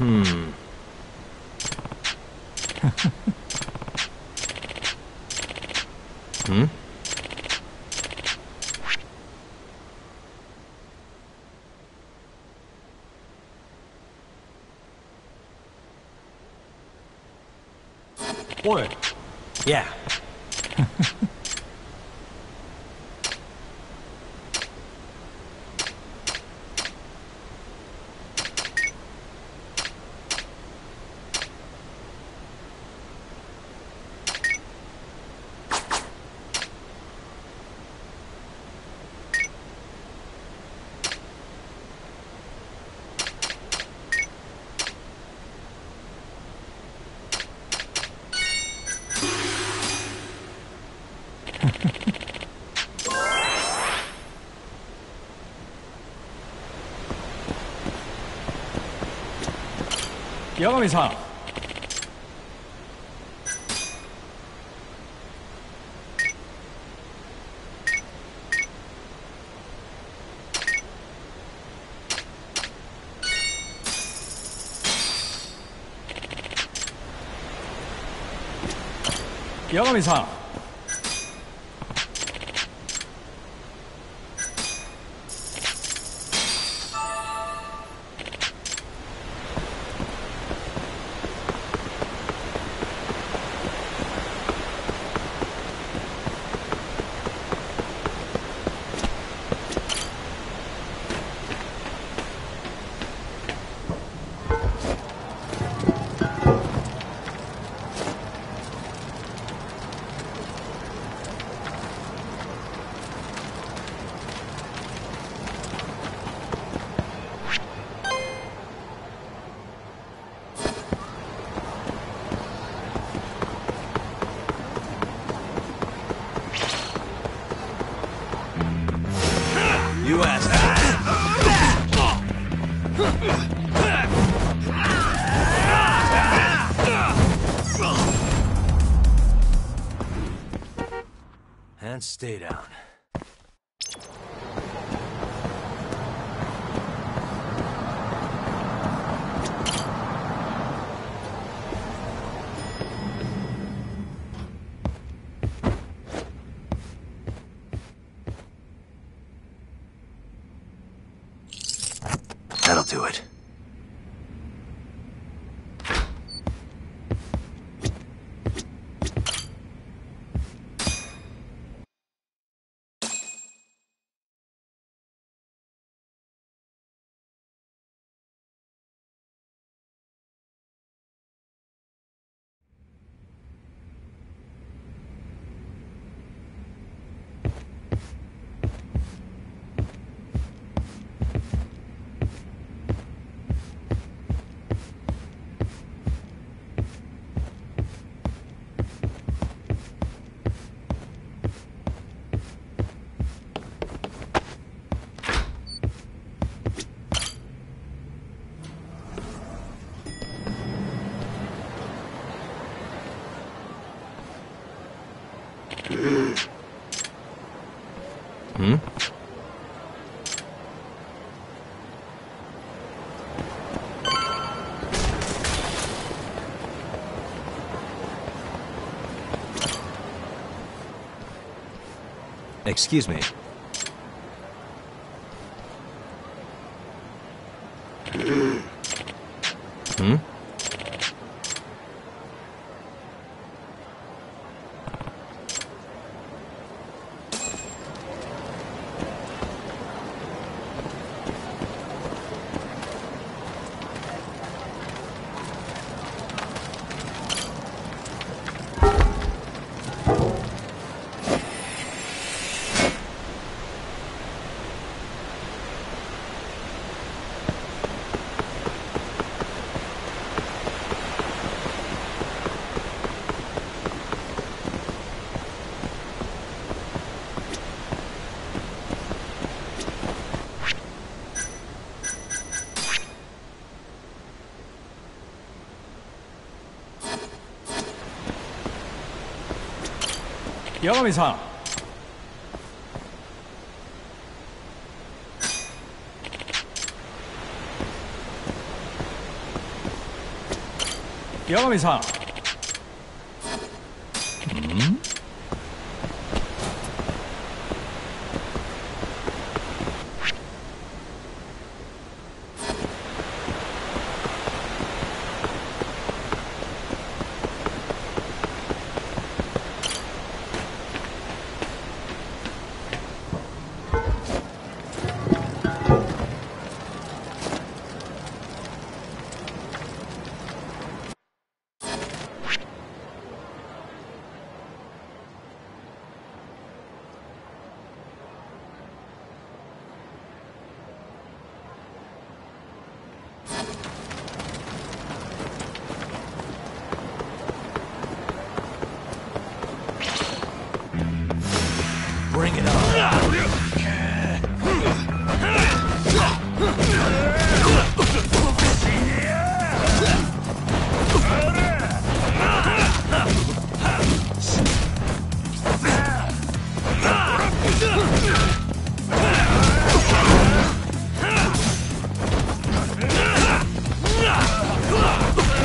Hmm. Hmm? What? Yeah. 야가미-san. 야가미-san. You asked. And stay down. That'll do it. Hmm? Excuse me. Hmm? 야가미-san. 八神さん。Bring it on.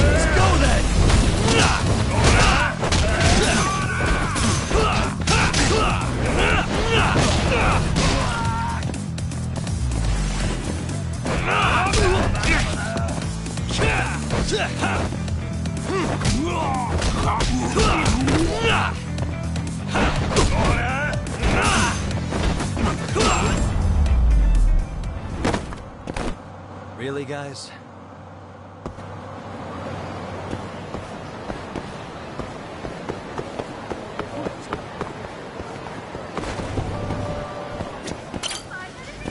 Let's go then. Really, guys?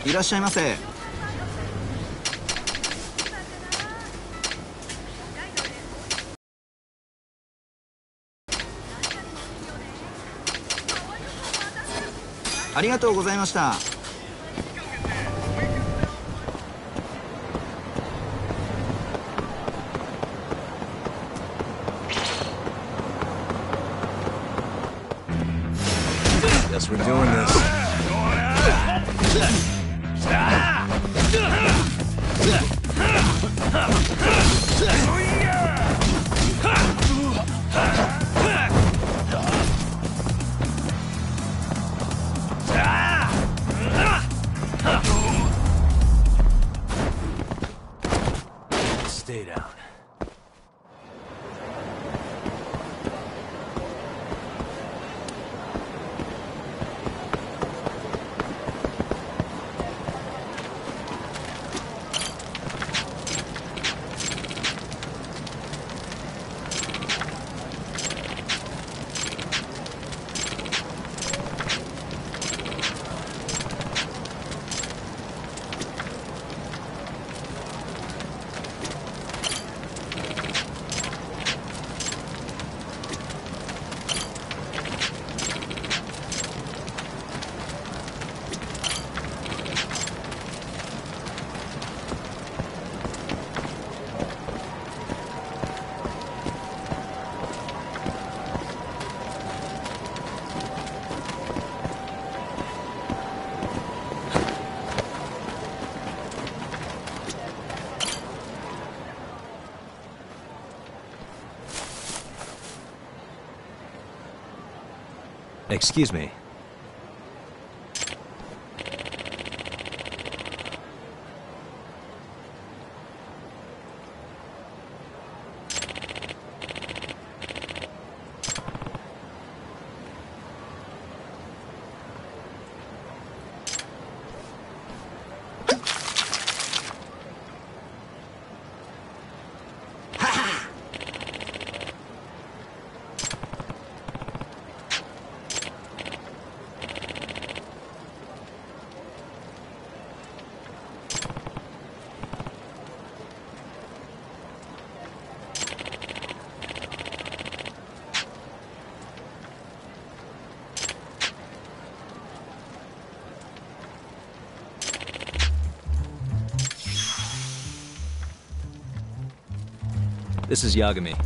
いらっしゃいませ。ありがとうございました。Guess we're doing this. Stay down. Excuse me. This is Yagami.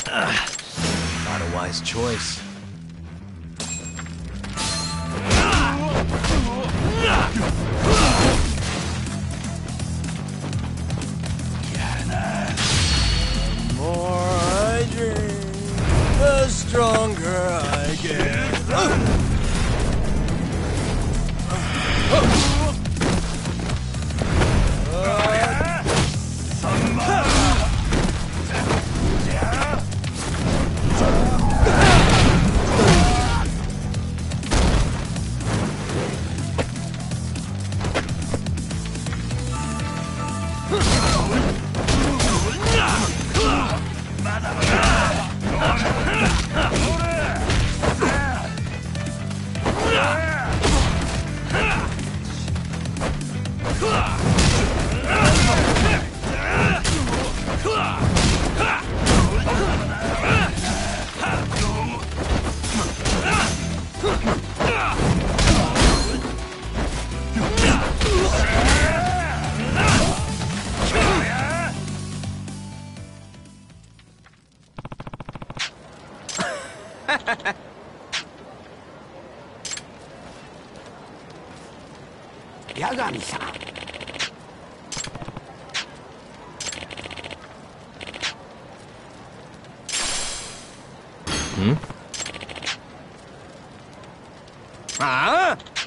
Not a wise choice. The more I drink, the stronger I get.八神さん。ああ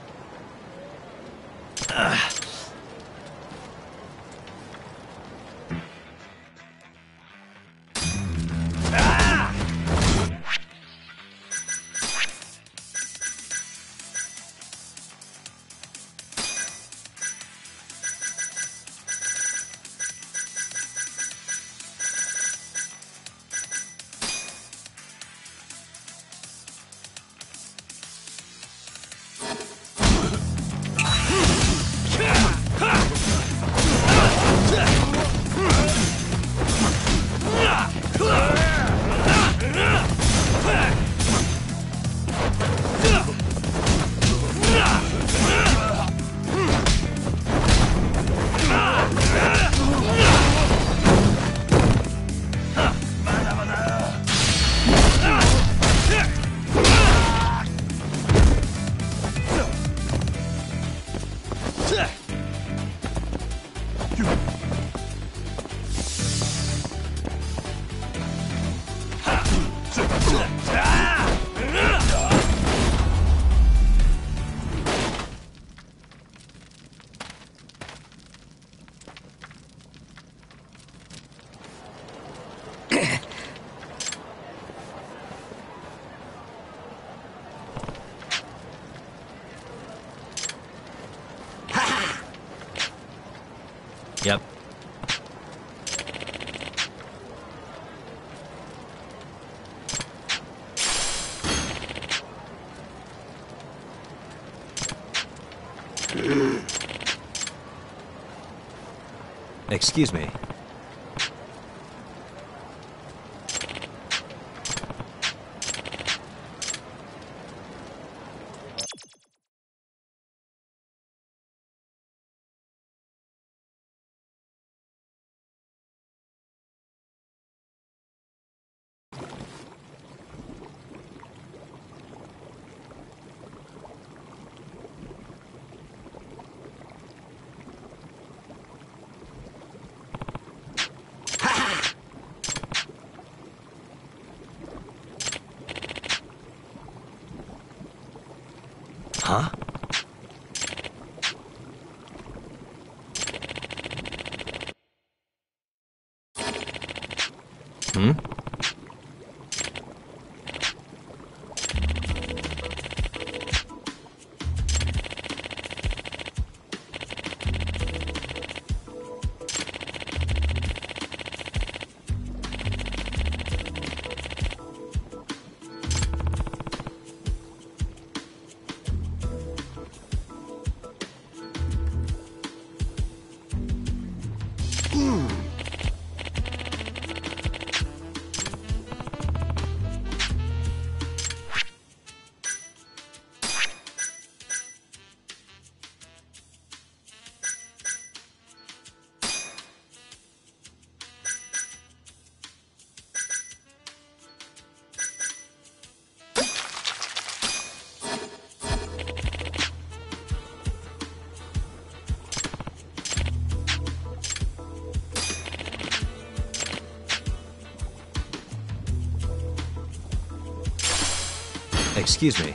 Yep. Excuse me. Huh? Hmm? Excuse me.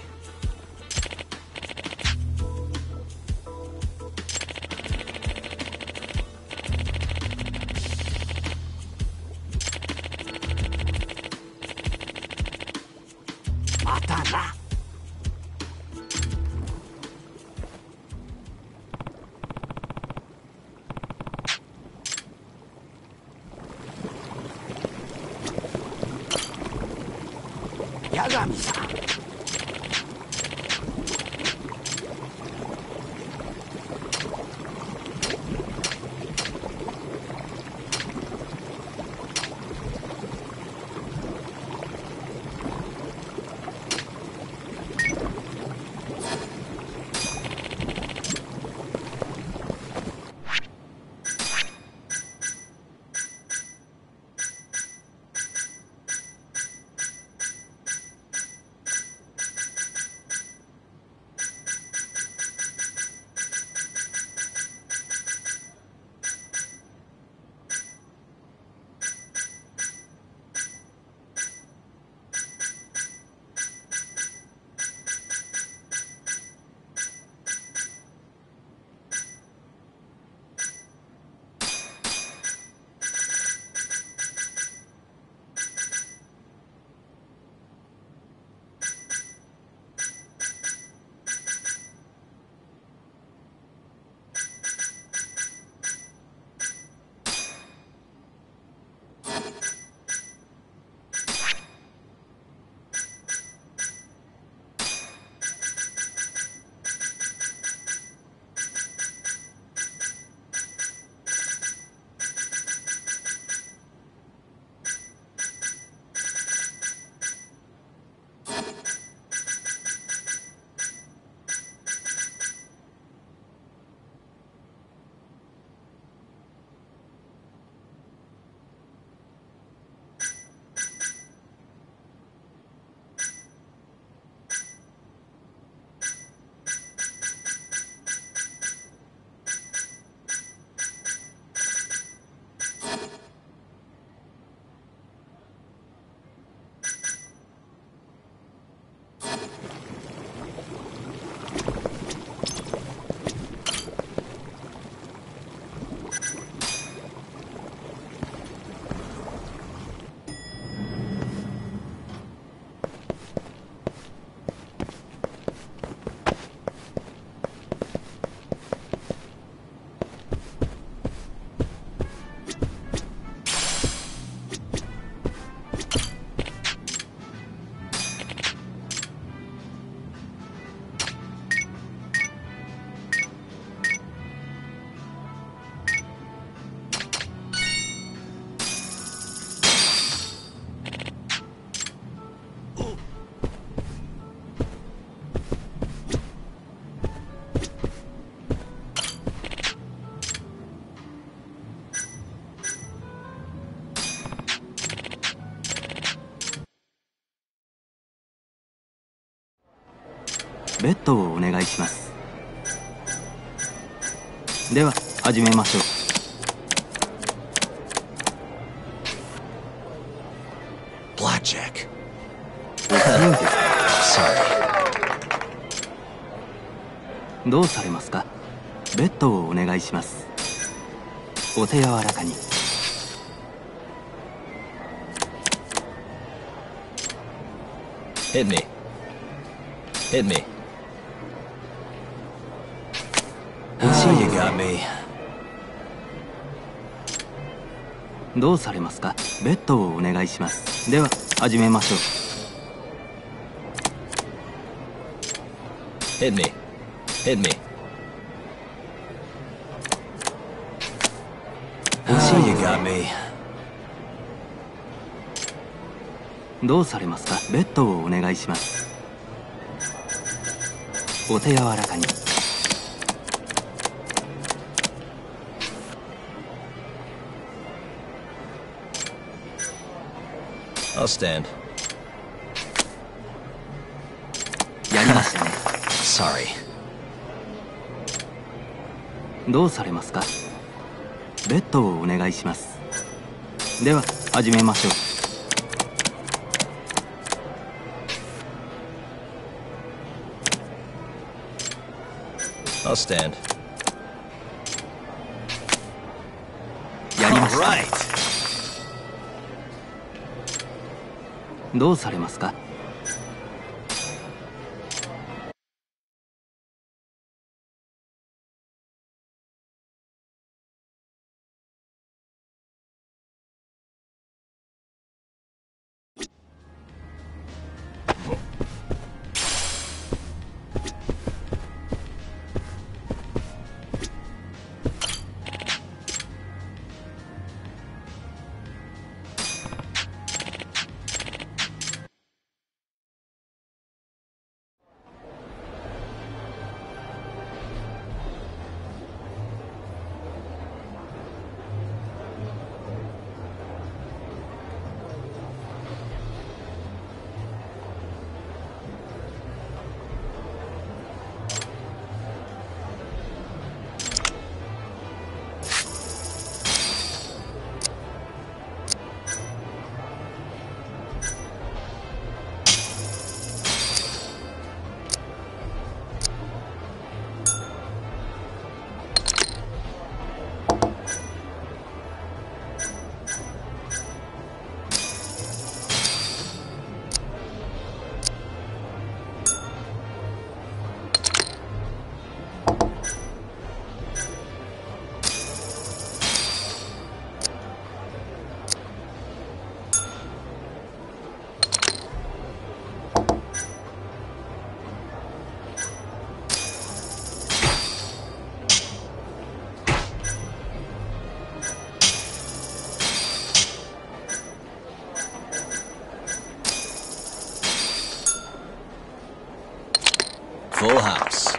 またな。八神さん。ベッドをお願いします。では始めましょう。Blackjack. お強いですか？ Sorry. どうされますか？ベッドをお願いします。お手柔らかに。Hit me. Hit me. Oh, you got me. どうされますか？ベッドをお願いします。では始めましょう。Hit me. Hit me. Oh, you got me. どうされますか？ベッドをお願いします。お手柔らかに。I'll stand. やりましたね。Sorry. どうされますか？ベッドをお願いします。では始めましょう。I'll stand. やりました。 Right. どうされますか？Full house.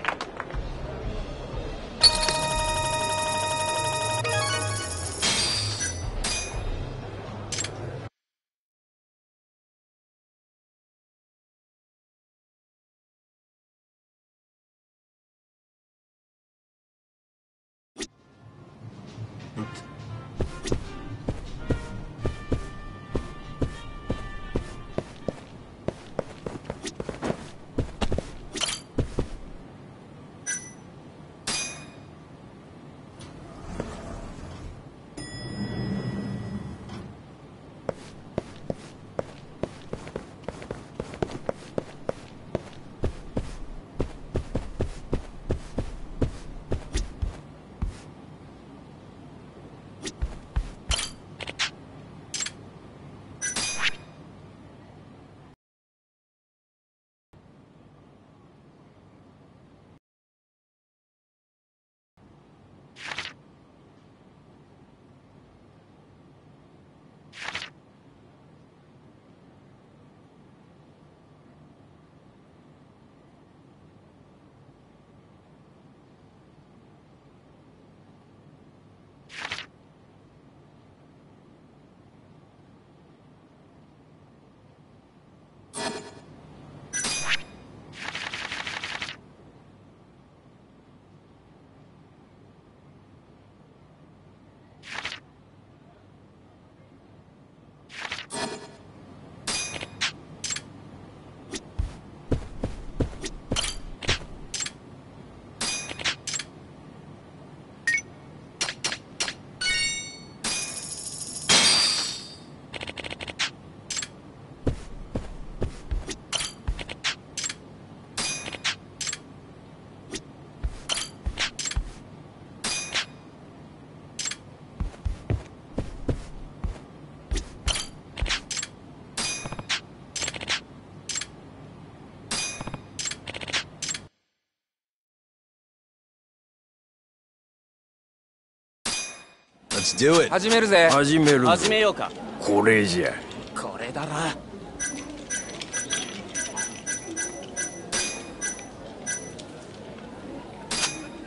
Let's do it. 始めるぜ。始める。始めようか。これじゃ。これだな。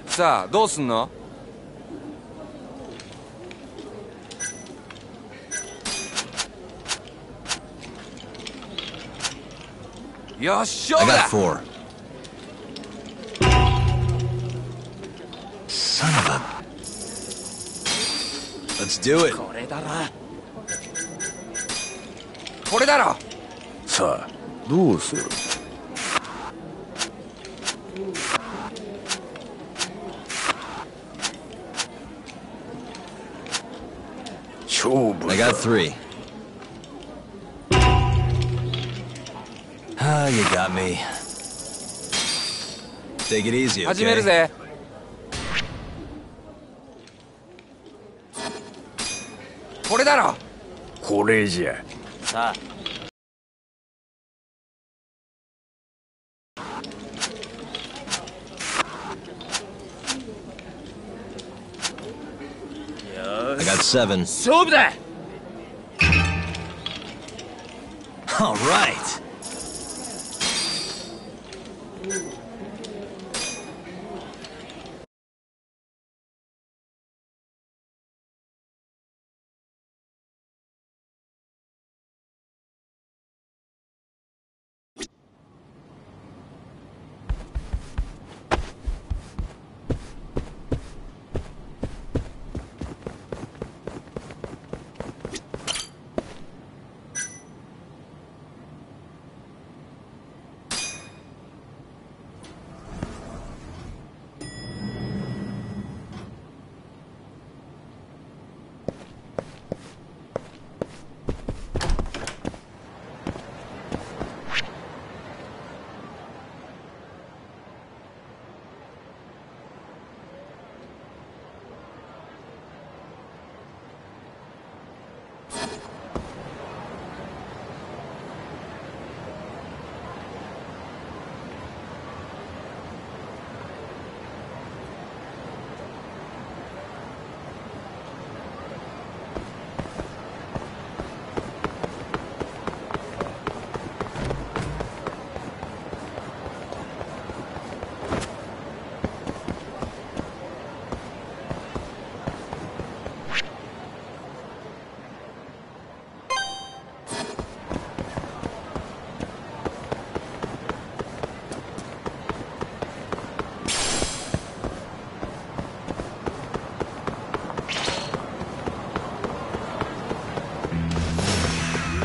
さあどうすんの？よっしゃ I ー got だ。 4. Son of a... Let's do it. これだな。これだろ。さあ、どうする？ I got 3. Ah, you got me. Take it easy, 始める okay? ぜ。これだろ。これじゃ。さあ I got 7. 勝負だ。 All right.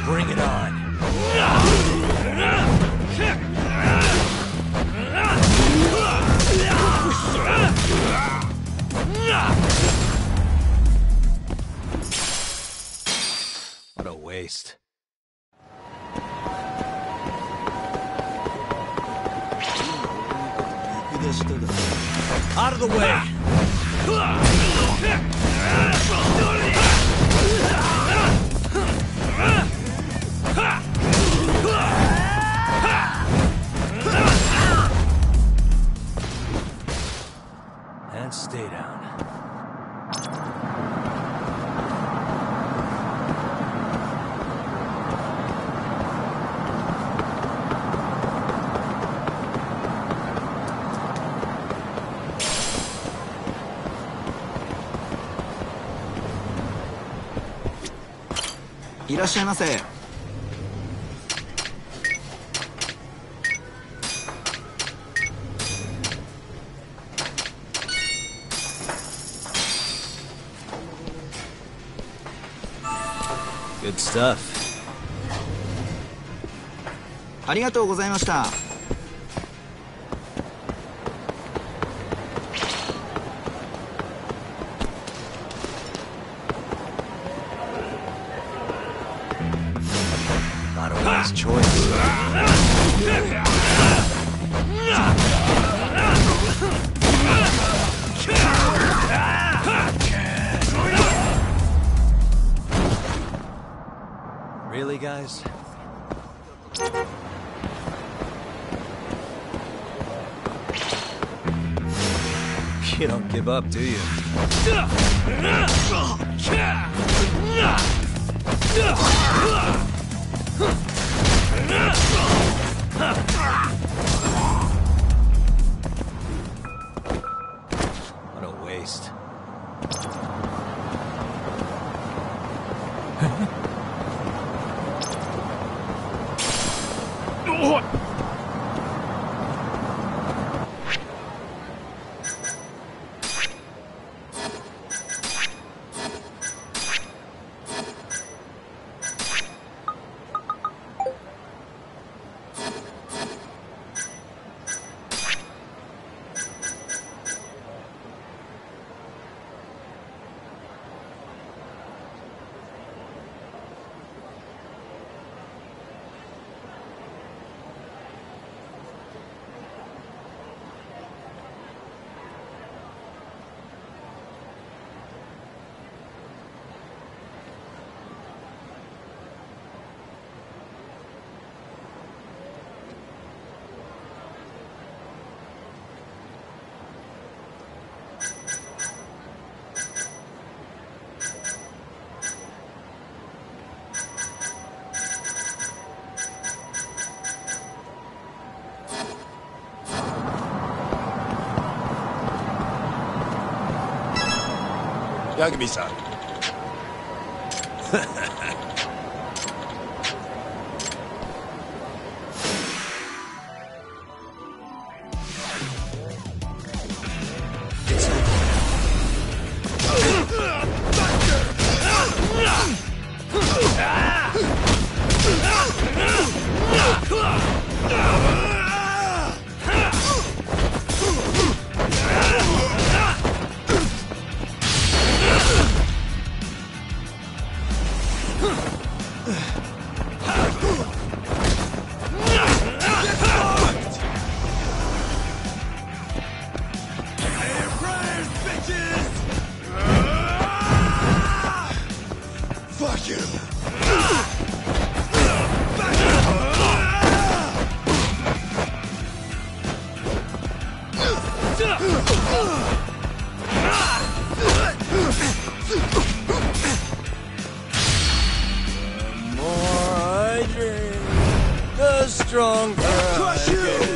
Bring it on. What a waste. Out of the way. And stay down.いらっしゃいませ。 Good stuff. ありがとうございました。 Not a wise choice. Really, guys? You don't give up, do you? What a waste. ヤグミさん。Fuck you! The more I drink, the stronger I get.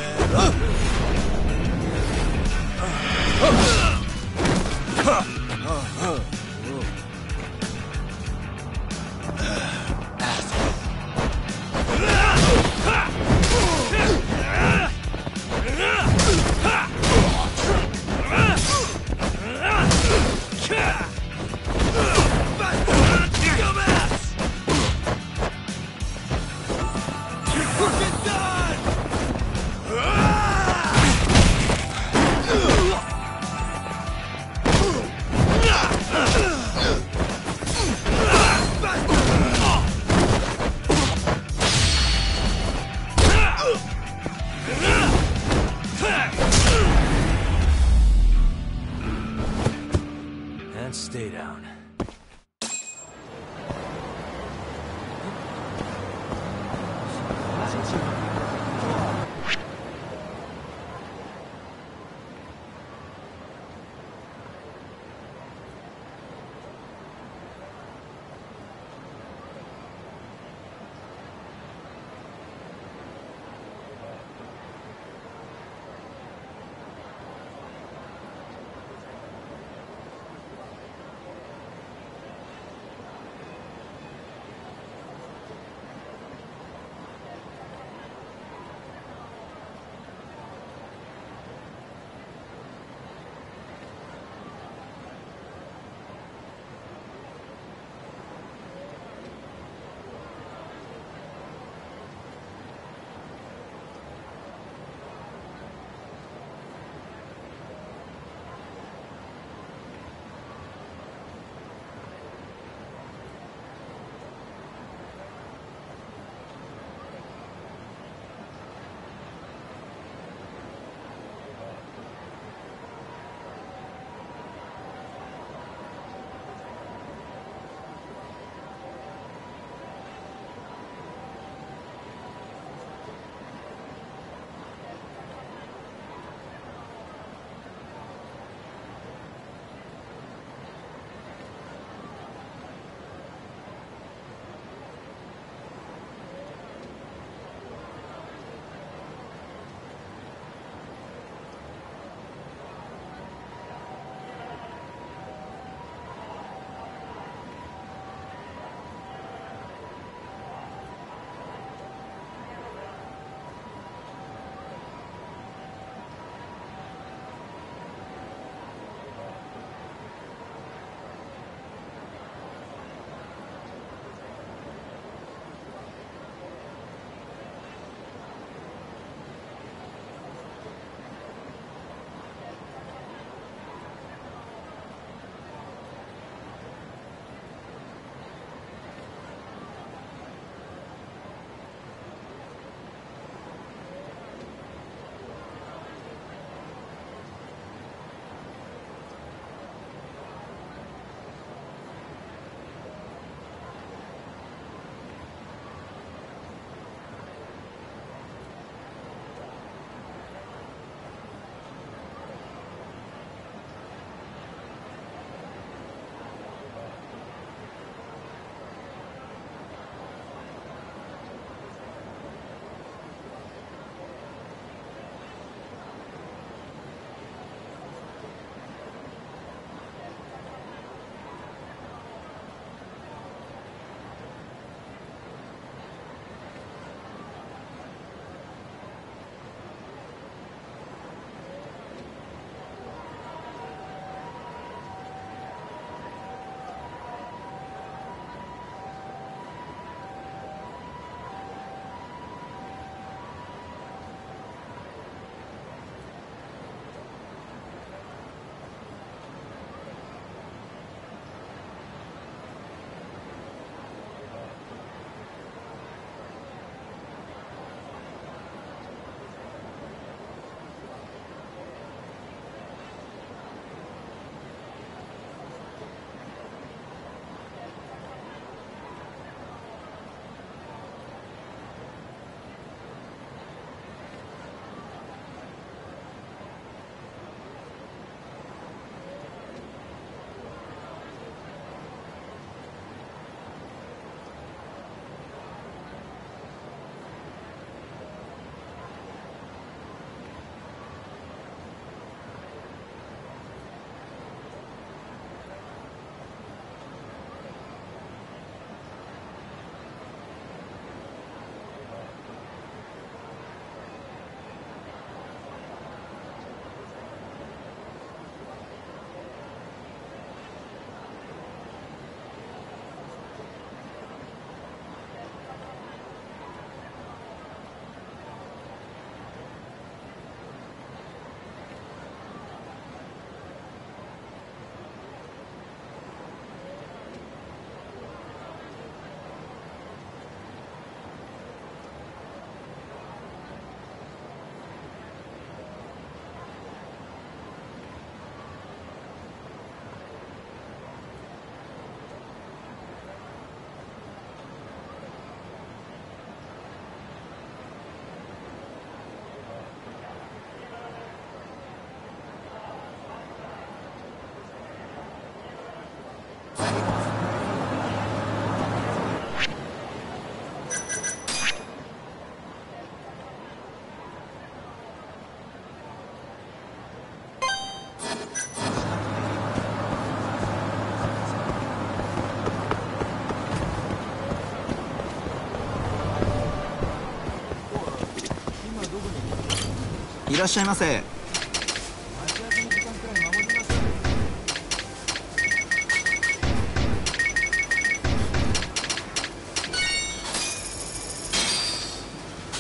いらっしゃいませ。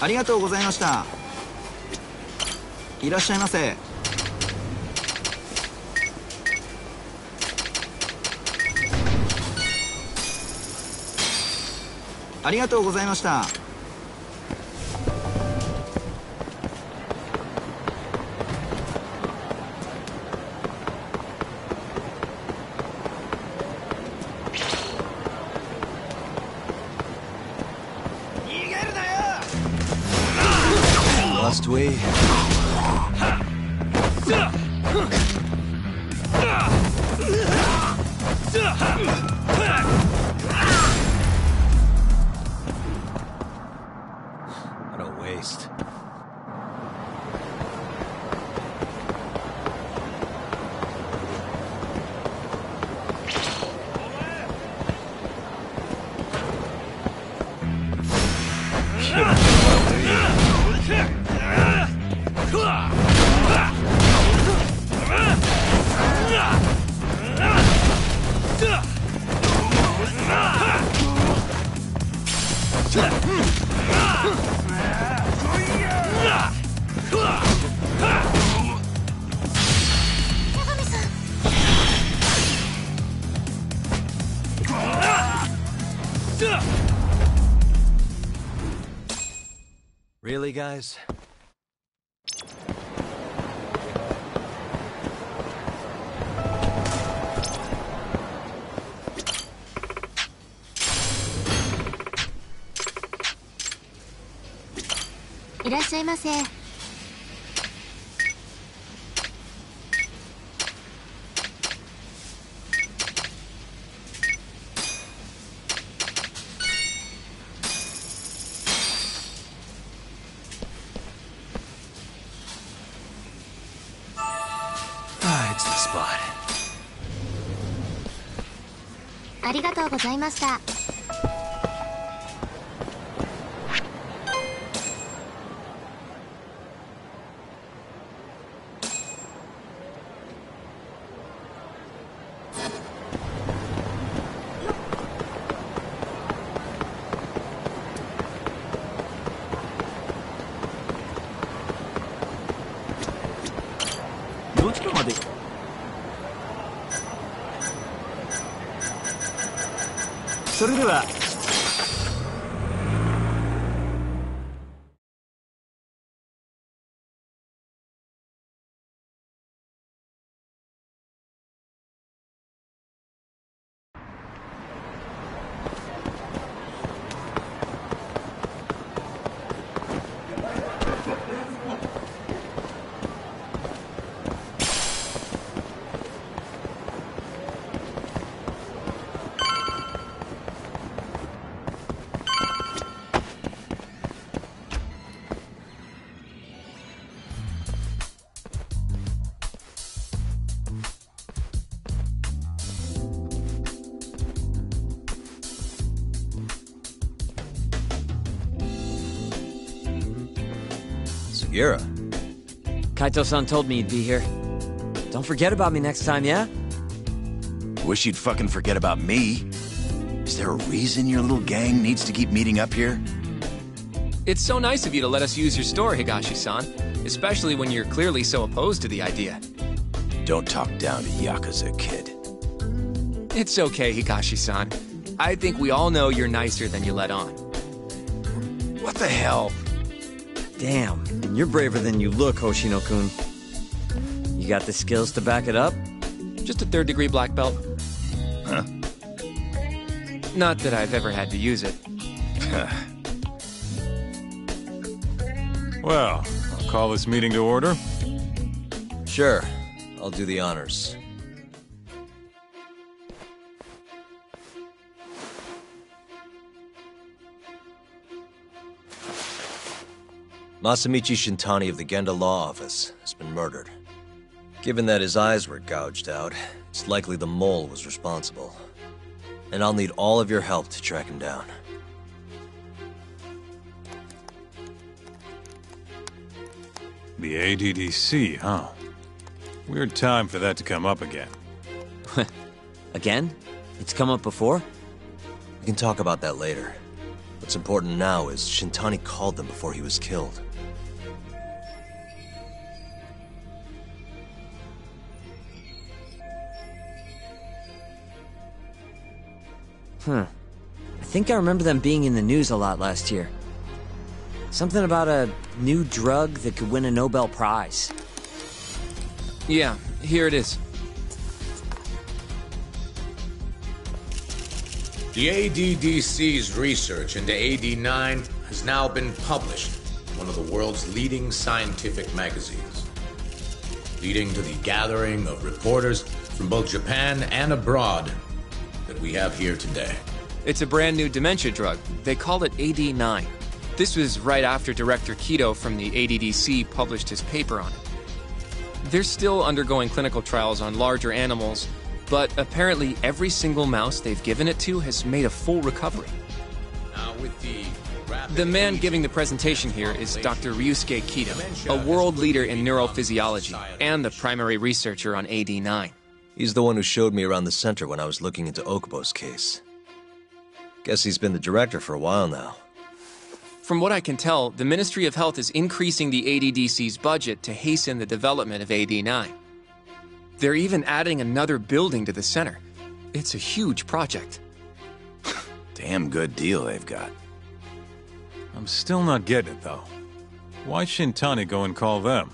ありがとうございました。いらっしゃいませ。ありがとうございました。Must we? What a waste. Really, guys?いらっしゃいませ。Ah, it's the spot. ありがとうございました。どちらまで？それでは。Sugiura. Kaito-san told me you'd be here. Don't forget about me next time, yeah? Wish you'd fucking forget about me. Is there a reason your little gang needs to keep meeting up here? It's so nice of you to let us use your store, Higashi-san. Especially when you're clearly so opposed to the idea. Don't talk down to Yakuza, kid. It's okay, Higashi-san. I think we all know you're nicer than you let on. What the hell? Damn, and you're braver than you look, Hoshino-kun. You got the skills to back it up? Just a third-degree black belt. Huh? Not that I've ever had to use it. Well, I'll call this meeting to order. Sure. I'll do the honors. Masamichi Shintani of the Genda Law Office has been murdered. Given that his eyes were gouged out, it's likely the mole was responsible. And I'll need all of your help to track him down. The ADDC, huh? Weird time for that to come up again. Again? It's come up before? We can talk about that later. What's important now is Shintani called them before he was killed. I think I remember them being in the news a lot last year. Something about a new drug that could win a Nobel Prize. Yeah, here it is. The ADDC's research into AD9 has now been published in one of the world's leading scientific magazines, leading to the gathering of reporters from both Japan and abroad that we have here today. It's a brand new dementia drug. They call it AD9. This was right after Director Kido from the ADDC published his paper on it. They're still undergoing clinical trials on larger animals, but apparently every single mouse they've given it to has made a full recovery. Now with the man giving the presentation here is Dr. Ryusuke Kido, a world leader in neurophysiology and the primary researcher on AD9. He's the one who showed me around the center when I was looking into Okubo's case. Guess he's been the director for a while now. From what I can tell, the Ministry of Health is increasing the ADDC's budget to hasten the development of AD9. They're even adding another building to the center. It's a huge project. Damn good deal they've got. I'm still not getting it, though. Why Shintani go and call them?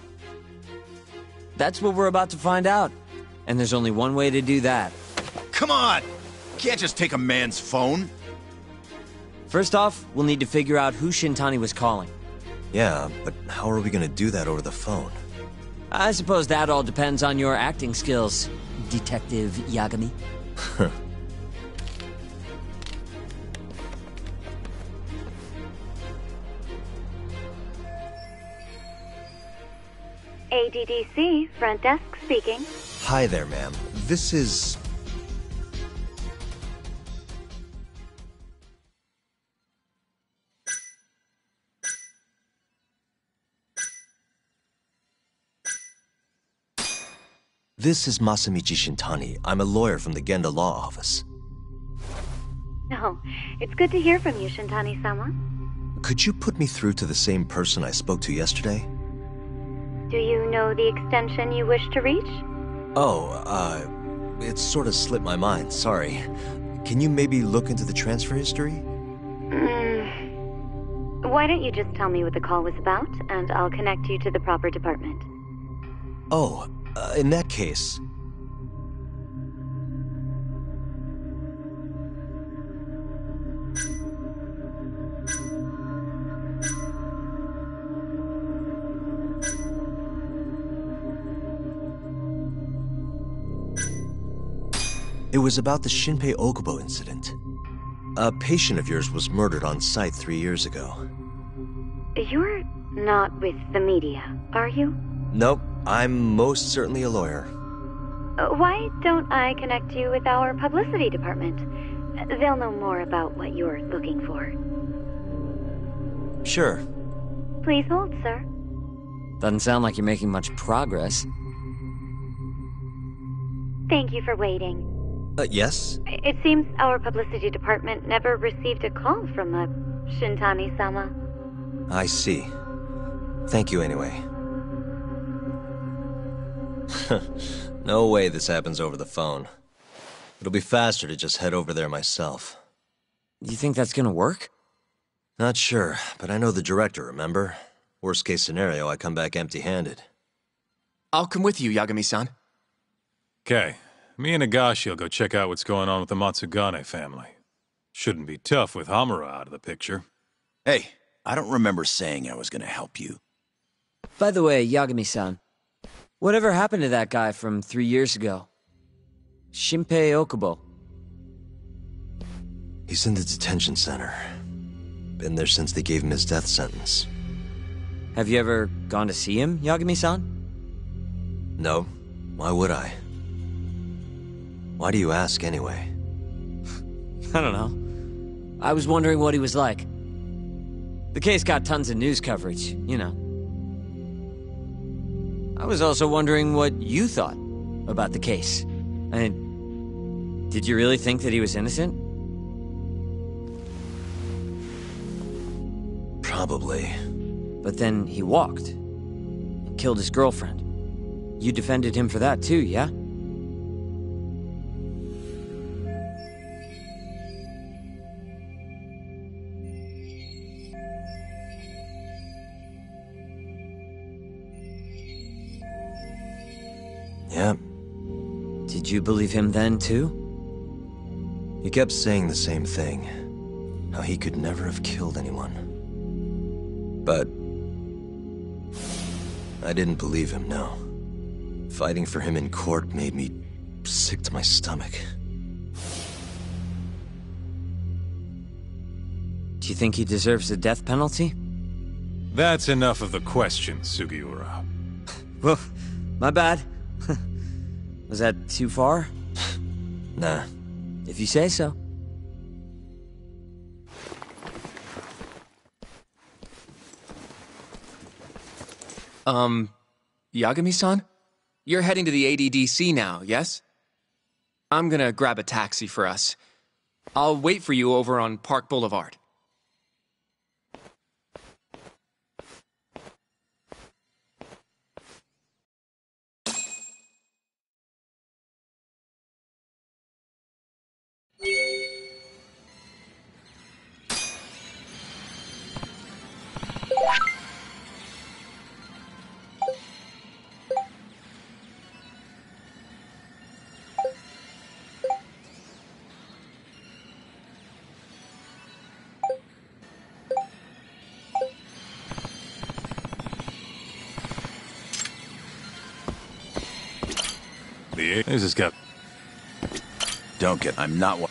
That's what we're about to find out. And there's only one way to do that. Come on! Can't just take a man's phone. First off, we'll need to figure out who Shintani was calling. Yeah, but how are we gonna do that over the phone? I suppose that all depends on your acting skills, Detective Yagami. ADDC, front desk speaking. Hi there, ma'am. This is... This is Masamichi Shintani. I'm a lawyer from the Genda Law Office. Oh, it's good to hear from you, Shintani-sama. Could you put me through to the same person I spoke to yesterday? Do you know the extension you wish to reach? Oh, it sort of slipped my mind, sorry. Can you maybe look into the transfer history? Why don't you just tell me what the call was about, and I'll connect you to the proper department. Oh, in that case... It was about the Shinpei Okubo incident. A patient of yours was murdered on site 3 years ago. You're not with the media, are you? Nope, I'm most certainly a lawyer. Why don't I connect you with our publicity department? They'll know more about what you're looking for. Sure. Please hold, sir. Doesn't sound like you're making much progress. Thank you for waiting. Yes? It seems our publicity department never received a call from a Shintani-sama. I see. Thank you anyway. No way this happens over the phone. It'll be faster to just head over there myself. You think that's gonna work? Not sure, but I know the director, remember? Worst case scenario, I come back empty-handed. I'll come with you, Yagami-san. Okay, me and Higashi will go check out what's going on with the Matsugane family. Shouldn't be tough with Hamura out of the picture. Hey, I don't remember saying I was gonna help you. By the way, Yagami-san, whatever happened to that guy from 3 years ago? Shinpei Okubo. He's in the detention center. Been there since they gave him his death sentence. Have you ever gone to see him, Yagami-san? No. Why would I? Why do you ask, anyway? I don't know. I was wondering what he was like. The case got tons of news coverage, you know. I was also wondering what you thought about the case. I mean, did you really think that he was innocent? Probably. But then he walked. And killed his girlfriend. You defended him for that too, yeah? Yeah. Did you believe him then too? He kept saying the same thing. How he could never have killed anyone. But I didn't believe him, no. Fighting for him in court made me sick to my stomach. Do you think he deserves the death penalty? That's enough of the questions, Sugiura. Well, my bad. Was that too far? Nah. If you say so. Yagami-san? You're heading to the ADDC now, yes? I'm gonna grab a taxi for us. I'll wait for you over on Park Boulevard. This has got... Don't get... I'm not one.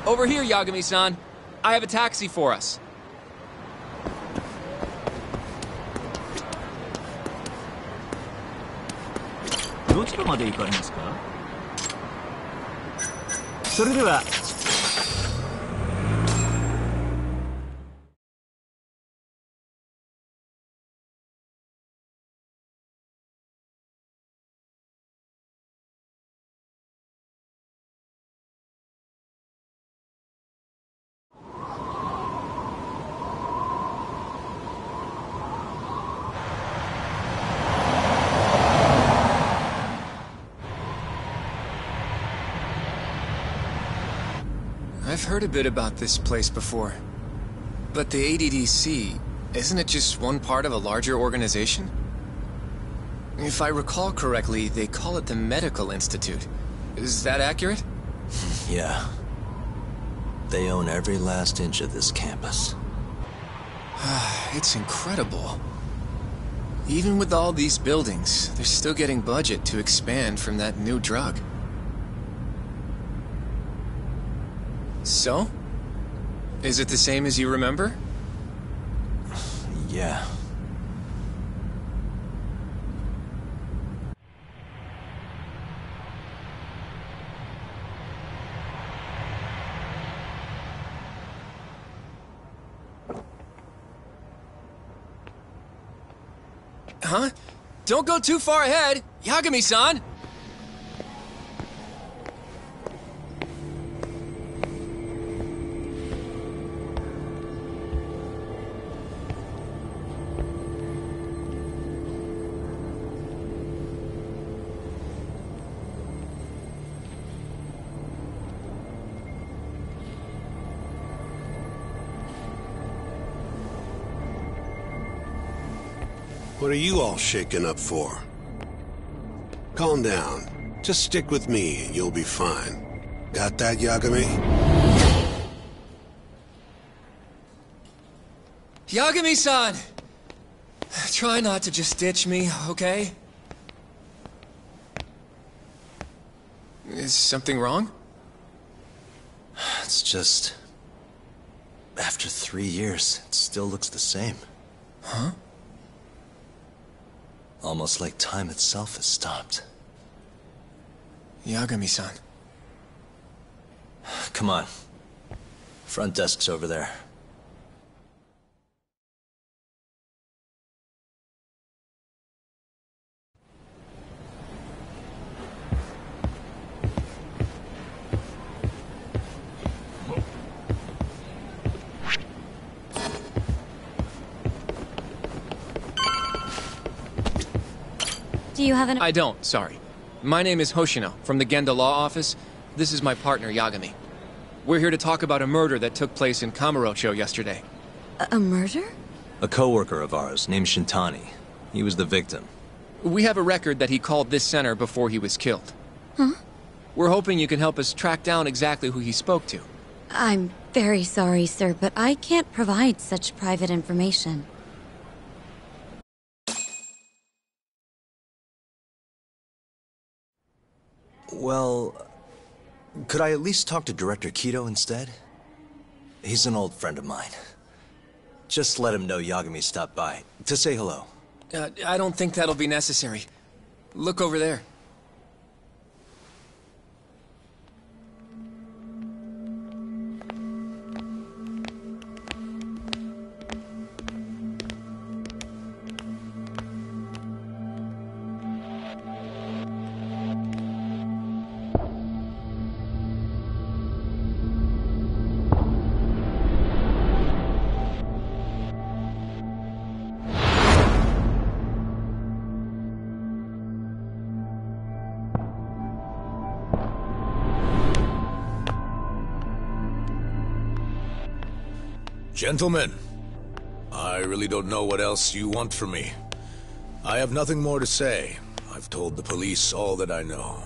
Over here, Yagami-san. I have a taxi for us. I've heard a bit about this place before. But the ADDC, isn't it just one part of a larger organization? If I recall correctly, they call it the Medical Institute. Is that accurate? Yeah. They own every last inch of this campus. It's incredible. Even with all these buildings, they're still getting budget to expand from that new drug. So? Is it the same as you remember? Yeah. Huh? Don't go too far ahead, Yagami-san! What are you all shaken up for? Calm down. Just stick with me and you'll be fine. Got that, Yagami? Yagami-san! Try not to just ditch me, okay? Is something wrong? It's just... After 3 years, it still looks the same. Huh? Almost like time itself has stopped. Yagami-san. Come on. Front desk's over there. Do you have an... I don't, sorry. My name is Hoshino, from the Genda Law Office. This is my partner, Yagami. We're here to talk about a murder that took place in Kamurocho yesterday. A murder? A coworker of ours, named Shintani. He was the victim. We have a record that he called this center before he was killed. Huh? We're hoping you can help us track down exactly who he spoke to. I'm very sorry, sir, but I can't provide such private information. Well, could I at least talk to Director Kido instead? He's an old friend of mine. Just let him know Yagami stopped by, to say hello. I don't think that'll be necessary. Look over there. Gentlemen, I really don't know what else you want from me. I have nothing more to say. I've told the police all that I know.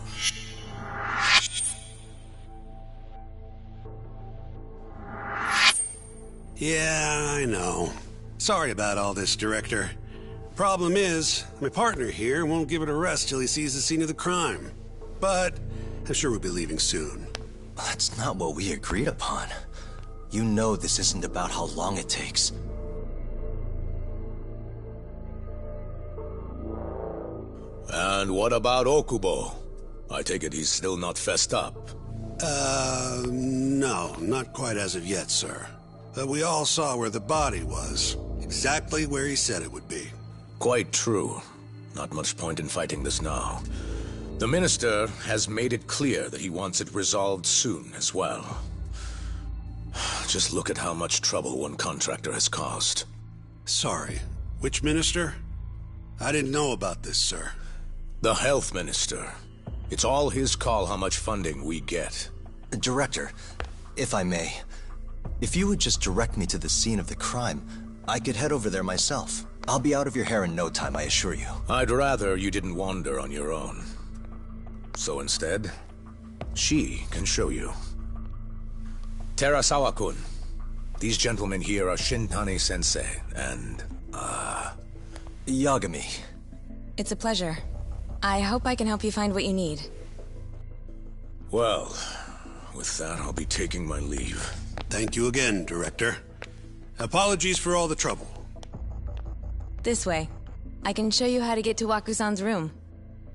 Yeah, I know. Sorry about all this, Director. Problem is, my partner here won't give it a rest till he sees the scene of the crime. But I'm sure we'll be leaving soon. That's not what we agreed upon. You know this isn't about how long it takes. And what about Okubo? I take it he's still not fessed up. No, not quite as of yet, sir. But we all saw where the body was. Exactly where he said it would be. Quite true. Not much point in fighting this now. The Minister has made it clear that he wants it resolved soon as well. Just look at how much trouble one contractor has caused. Sorry, which minister? I didn't know about this, sir. The Health Minister. It's all his call how much funding we get. Director, if I may, if you would just direct me to the scene of the crime, I could head over there myself. I'll be out of your hair in no time, I assure you. I'd rather you didn't wander on your own. So instead, she can show you. Terasawa-kun, these gentlemen here are Shintani-sensei and, Yagami. It's a pleasure. I hope I can help you find what you need. Well, with that, I'll be taking my leave. Thank you again, Director. Apologies for all the trouble. This way. I can show you how to get to Waku-san's room.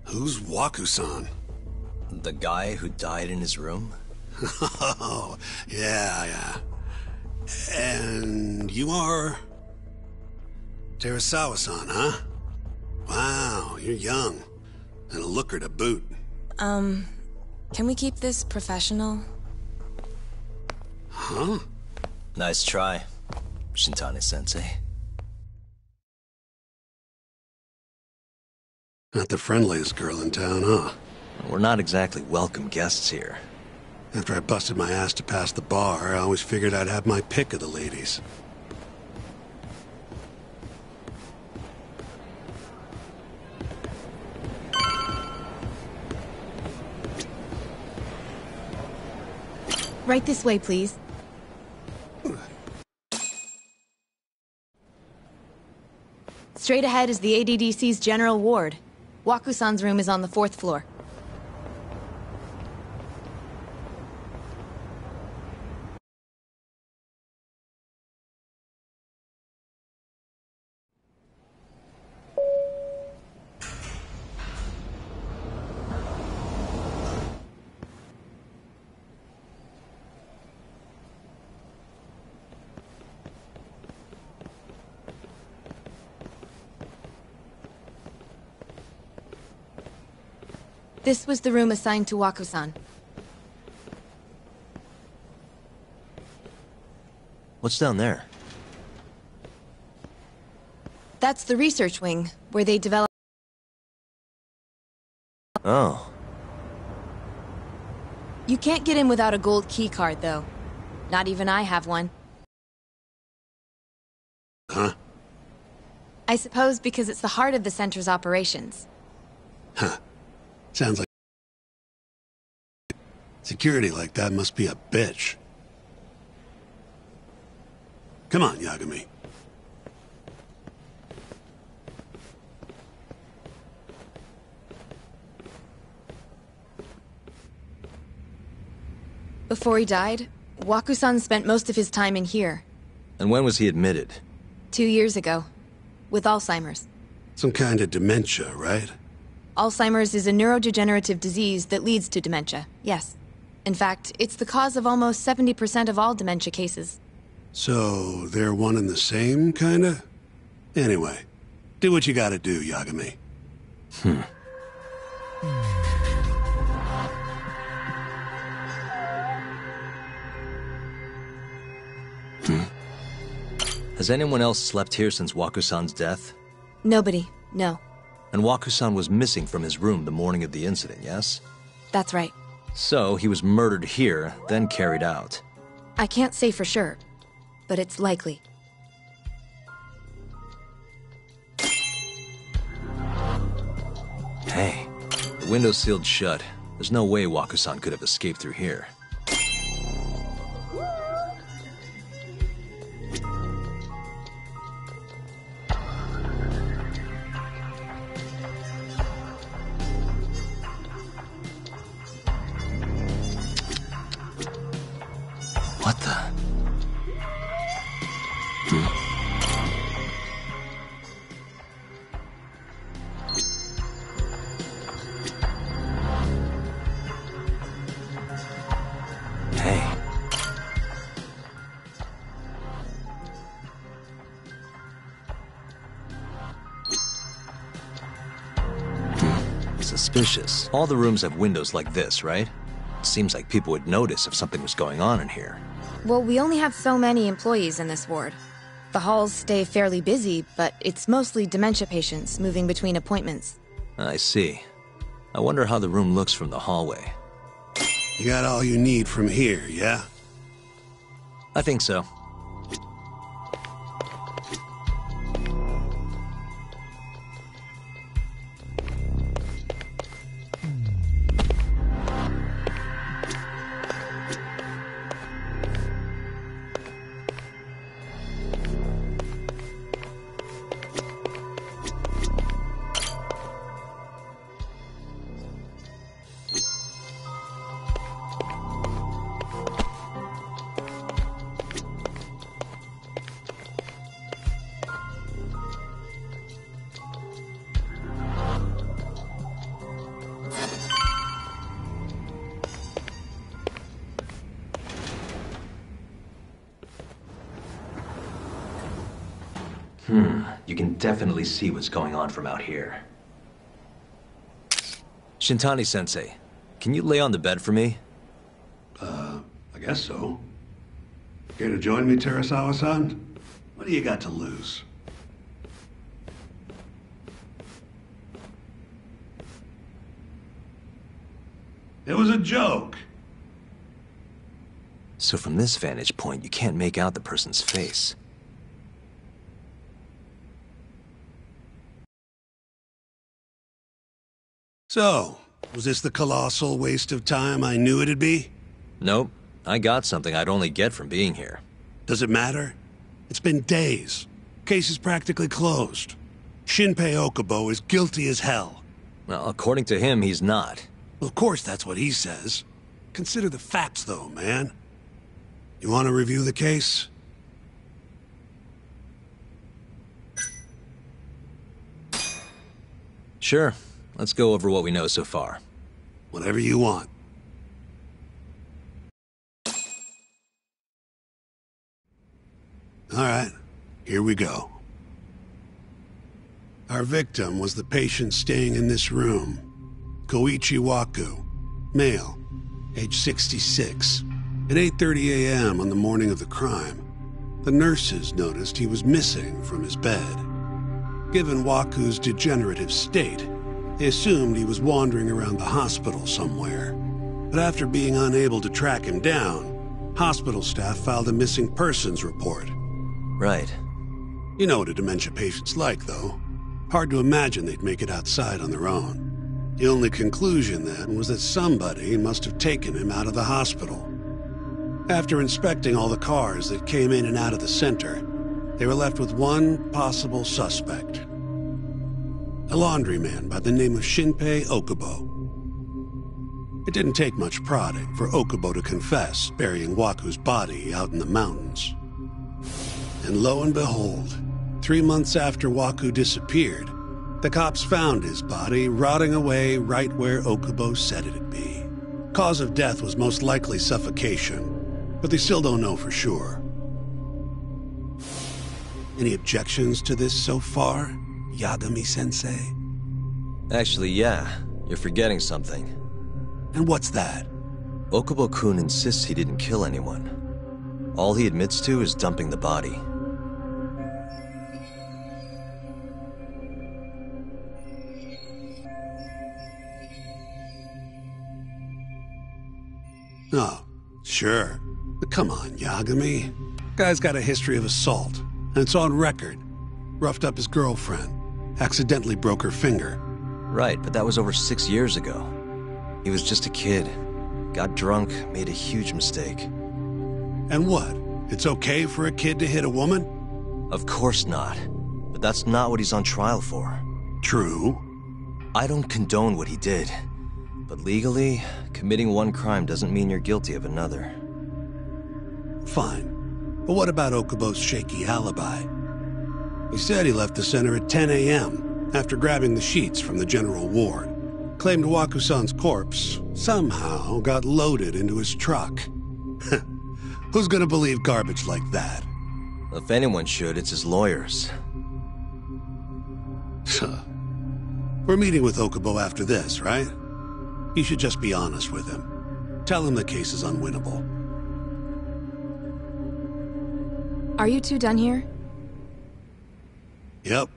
Who's Waku-san? The guy who died in his room? Oh, yeah. And you are... Terasawa-san, huh? Wow, you're young. And a looker to boot. Can we keep this professional? Huh? Nice try, Shintani-sensei. Not the friendliest girl in town, huh? We're not exactly welcome guests here. After I busted my ass to pass the bar, I always figured I'd have my pick of the ladies. Right this way, please. Straight ahead is the ADDC's general ward. Waku-san's room is on the 4th floor. This was the room assigned to Waku-san. What's down there? That's the research wing, where they develop... Oh. You can't get in without a gold key card, though. Not even I have one. Huh? I suppose because it's the heart of the center's operations. Huh. Sounds like... Security like that must be a bitch. Come on, Yagami. Before he died, Waku-san spent most of his time in here. And when was he admitted? 2 years ago. With Alzheimer's. Some kind of dementia, right? Alzheimer's is a neurodegenerative disease that leads to dementia, yes. In fact, it's the cause of almost 70% of all dementia cases. So, they're one and the same, kinda? Anyway, do what you gotta do, Yagami. Has anyone else slept here since Waku-san's death? Nobody, no. And Waku-san was missing from his room the morning of the incident, yes? That's right. So, he was murdered here, then carried out. I can't say for sure, but it's likely. Hey, the window's sealed shut. There's no way Waku-san could have escaped through here. What the? Hey. Suspicious. All the rooms have windows like this, right? Seems like people would notice if something was going on in here. Well, we only have so many employees in this ward. The halls stay fairly busy, but it's mostly dementia patients moving between appointments. I see. I wonder how the room looks from the hallway. You got all you need from here, yeah? I think so. You can definitely see what's going on from out here. Shintani-sensei, can you lay on the bed for me? I guess so. Care to join me, Terasawa-san? What do you got to lose? It was a joke. So from this vantage point, you can't make out the person's face. So, was this the colossal waste of time I knew it'd be? Nope. I got something I'd only get from being here. Does it matter? It's been days. Case is practically closed. Shinpei Okubo is guilty as hell. Well, according to him, he's not. Well, of course that's what he says. Consider the facts, though, man. You want to review the case? Sure. Let's go over what we know so far. Whatever you want. All right, here we go. Our victim was the patient staying in this room. Koichi Waku, male, age 66. At 8:30 a.m. on the morning of the crime, the nurses noticed he was missing from his bed. Given Waku's degenerative state, they assumed he was wandering around the hospital somewhere. But after being unable to track him down, hospital staff filed a missing persons report. Right. You know what a dementia patient's like, though. Hard to imagine they'd make it outside on their own. The only conclusion then was that somebody must have taken him out of the hospital. After inspecting all the cars that came in and out of the center, they were left with one possible suspect. A laundryman by the name of Shinpei Okubo. It didn't take much prodding for Okubo to confess burying Waku's body out in the mountains. And lo and behold, 3 months after Waku disappeared, the cops found his body rotting away right where Okubo said it'd be. Cause of death was most likely suffocation, but they still don't know for sure. Any objections to this so far, Yagami-sensei? Actually, yeah. You're forgetting something. And what's that? Okubo-kun insists he didn't kill anyone. All he admits to is dumping the body. Oh, sure. But come on, Yagami. Guy's got a history of assault, and it's on record. Roughed up his girlfriend. Accidentally broke her finger. Right, but that was over 6 years ago. He was just a kid. Got drunk, made a huge mistake. And what? It's okay for a kid to hit a woman? Of course not. But that's not what he's on trial for. True. I don't condone what he did. But legally, committing one crime doesn't mean you're guilty of another. Fine. But what about Okubo's shaky alibi? He said he left the center at 10 a.m. after grabbing the sheets from the general ward. Claimed Waku-san's corpse somehow got loaded into his truck. Who's gonna believe garbage like that? If anyone should, it's his lawyers. We're meeting with Okubo after this, right? You should just be honest with him. Tell him the case is unwinnable. Are you two done here? Yep.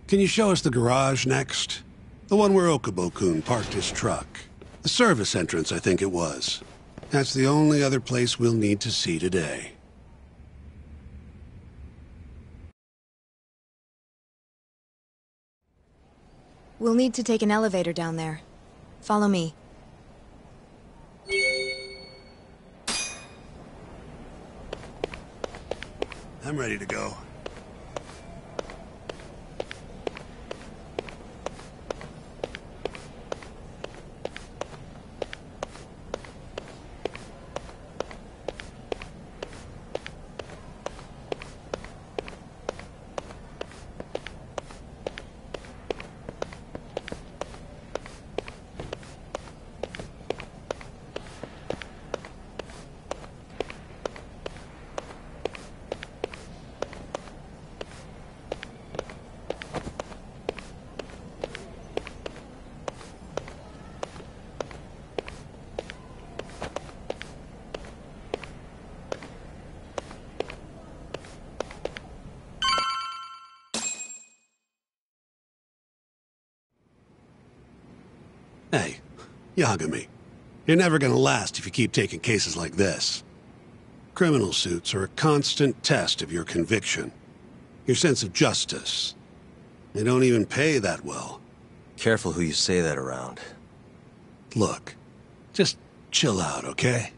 Can you show us the garage next? The one where Okubo-kun parked his truck. The service entrance, I think it was. That's the only other place we'll need to see today. We'll need to take an elevator down there. Follow me. I'm ready to go. Hey, Yagami, you're never gonna last if you keep taking cases like this. Criminal suits are a constant test of your conviction, your sense of justice. They don't even pay that well. Careful who you say that around. Look, just chill out, okay?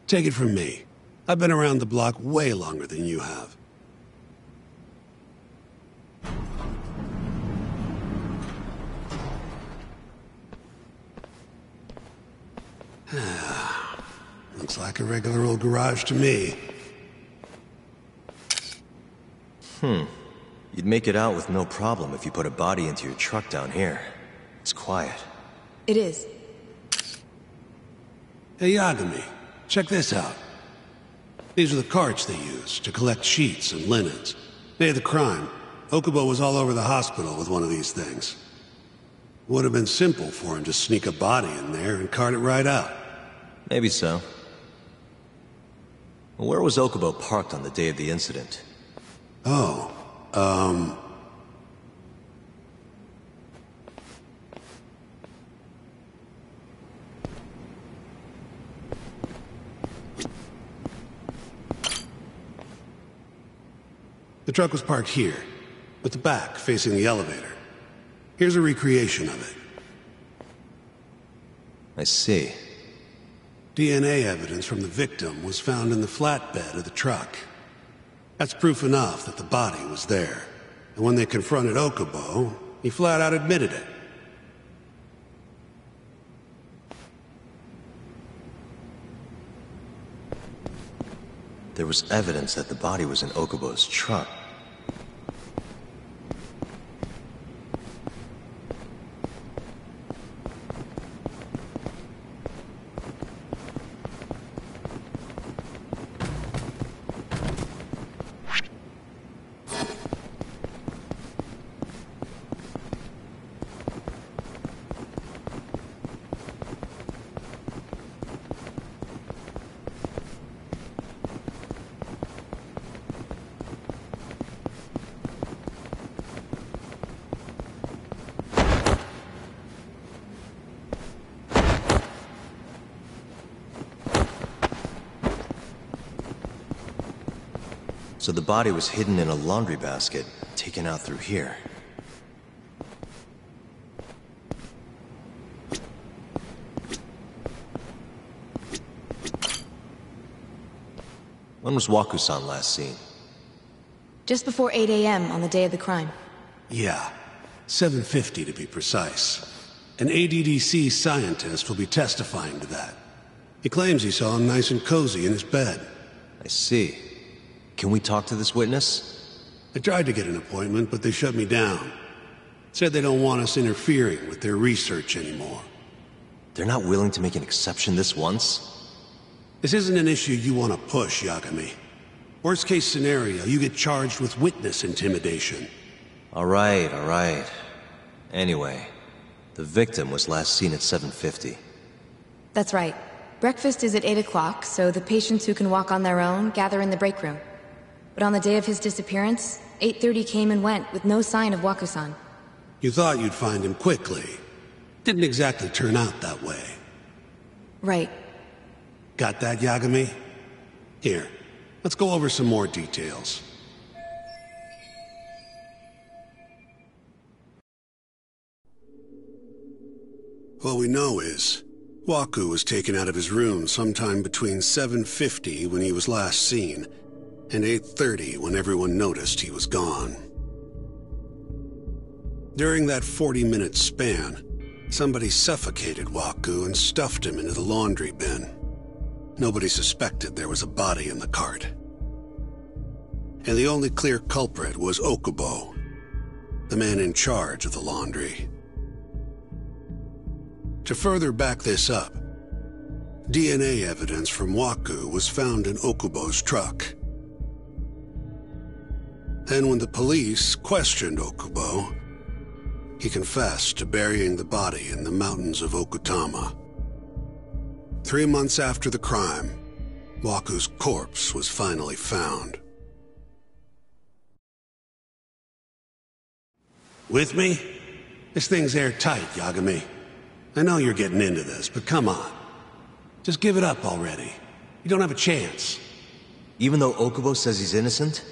Take it from me. I've been around the block way longer than you have. Looks like a regular old garage to me. You'd make it out with no problem if you put a body into your truck down here. It's quiet. It is. Hey, Yagami, check this out. These are the carts they use to collect sheets and linens. Day of the crime, Okubo was all over the hospital with one of these things. Would have been simple for him to sneak a body in there and cart it right out. Maybe so. Well, where was Okubo parked on the day of the incident? Oh, the truck was parked here, with the back facing the elevator. Here's a recreation of it. I see. DNA evidence from the victim was found in the flatbed of the truck. That's proof enough that the body was there. And when they confronted Okubo, he flat out admitted it. There was evidence that the body was in Okubo's truck. So the body was hidden in a laundry basket, taken out through here. When was Waku-san last seen? Just before 8 a.m. on the day of the crime. Yeah, 7:50 to be precise. An ADDC scientist will be testifying to that. He claims he saw him nice and cozy in his bed. I see. Can we talk to this witness? I tried to get an appointment, but they shut me down. Said they don't want us interfering with their research anymore. They're not willing to make an exception this once? This isn't an issue you want to push, Yagami. Worst case scenario, you get charged with witness intimidation. All right. Anyway, the victim was last seen at 7:50. That's right. Breakfast is at 8 o'clock, so the patients who can walk on their own gather in the break room. But on the day of his disappearance, 8:30 came and went with no sign of Waku-san. You thought you'd find him quickly. Didn't exactly turn out that way. Right. Got that, Yagami? Here, let's go over some more details. What we know is, Waku was taken out of his room sometime between 7:50 when he was last seen, and 8:30 when everyone noticed he was gone. During that 40-minute span, somebody suffocated Waku and stuffed him into the laundry bin. Nobody suspected there was a body in the cart. And the only clear culprit was Okubo, the man in charge of the laundry. To further back this up, DNA evidence from Waku was found in Okubo's truck. And when the police questioned Okubo, he confessed to burying the body in the mountains of Okutama. 3 months after the crime, Waku's corpse was finally found. With me? This thing's airtight, Yagami. I know you're getting into this, but come on. Just give it up already. You don't have a chance. Even though Okubo says he's innocent,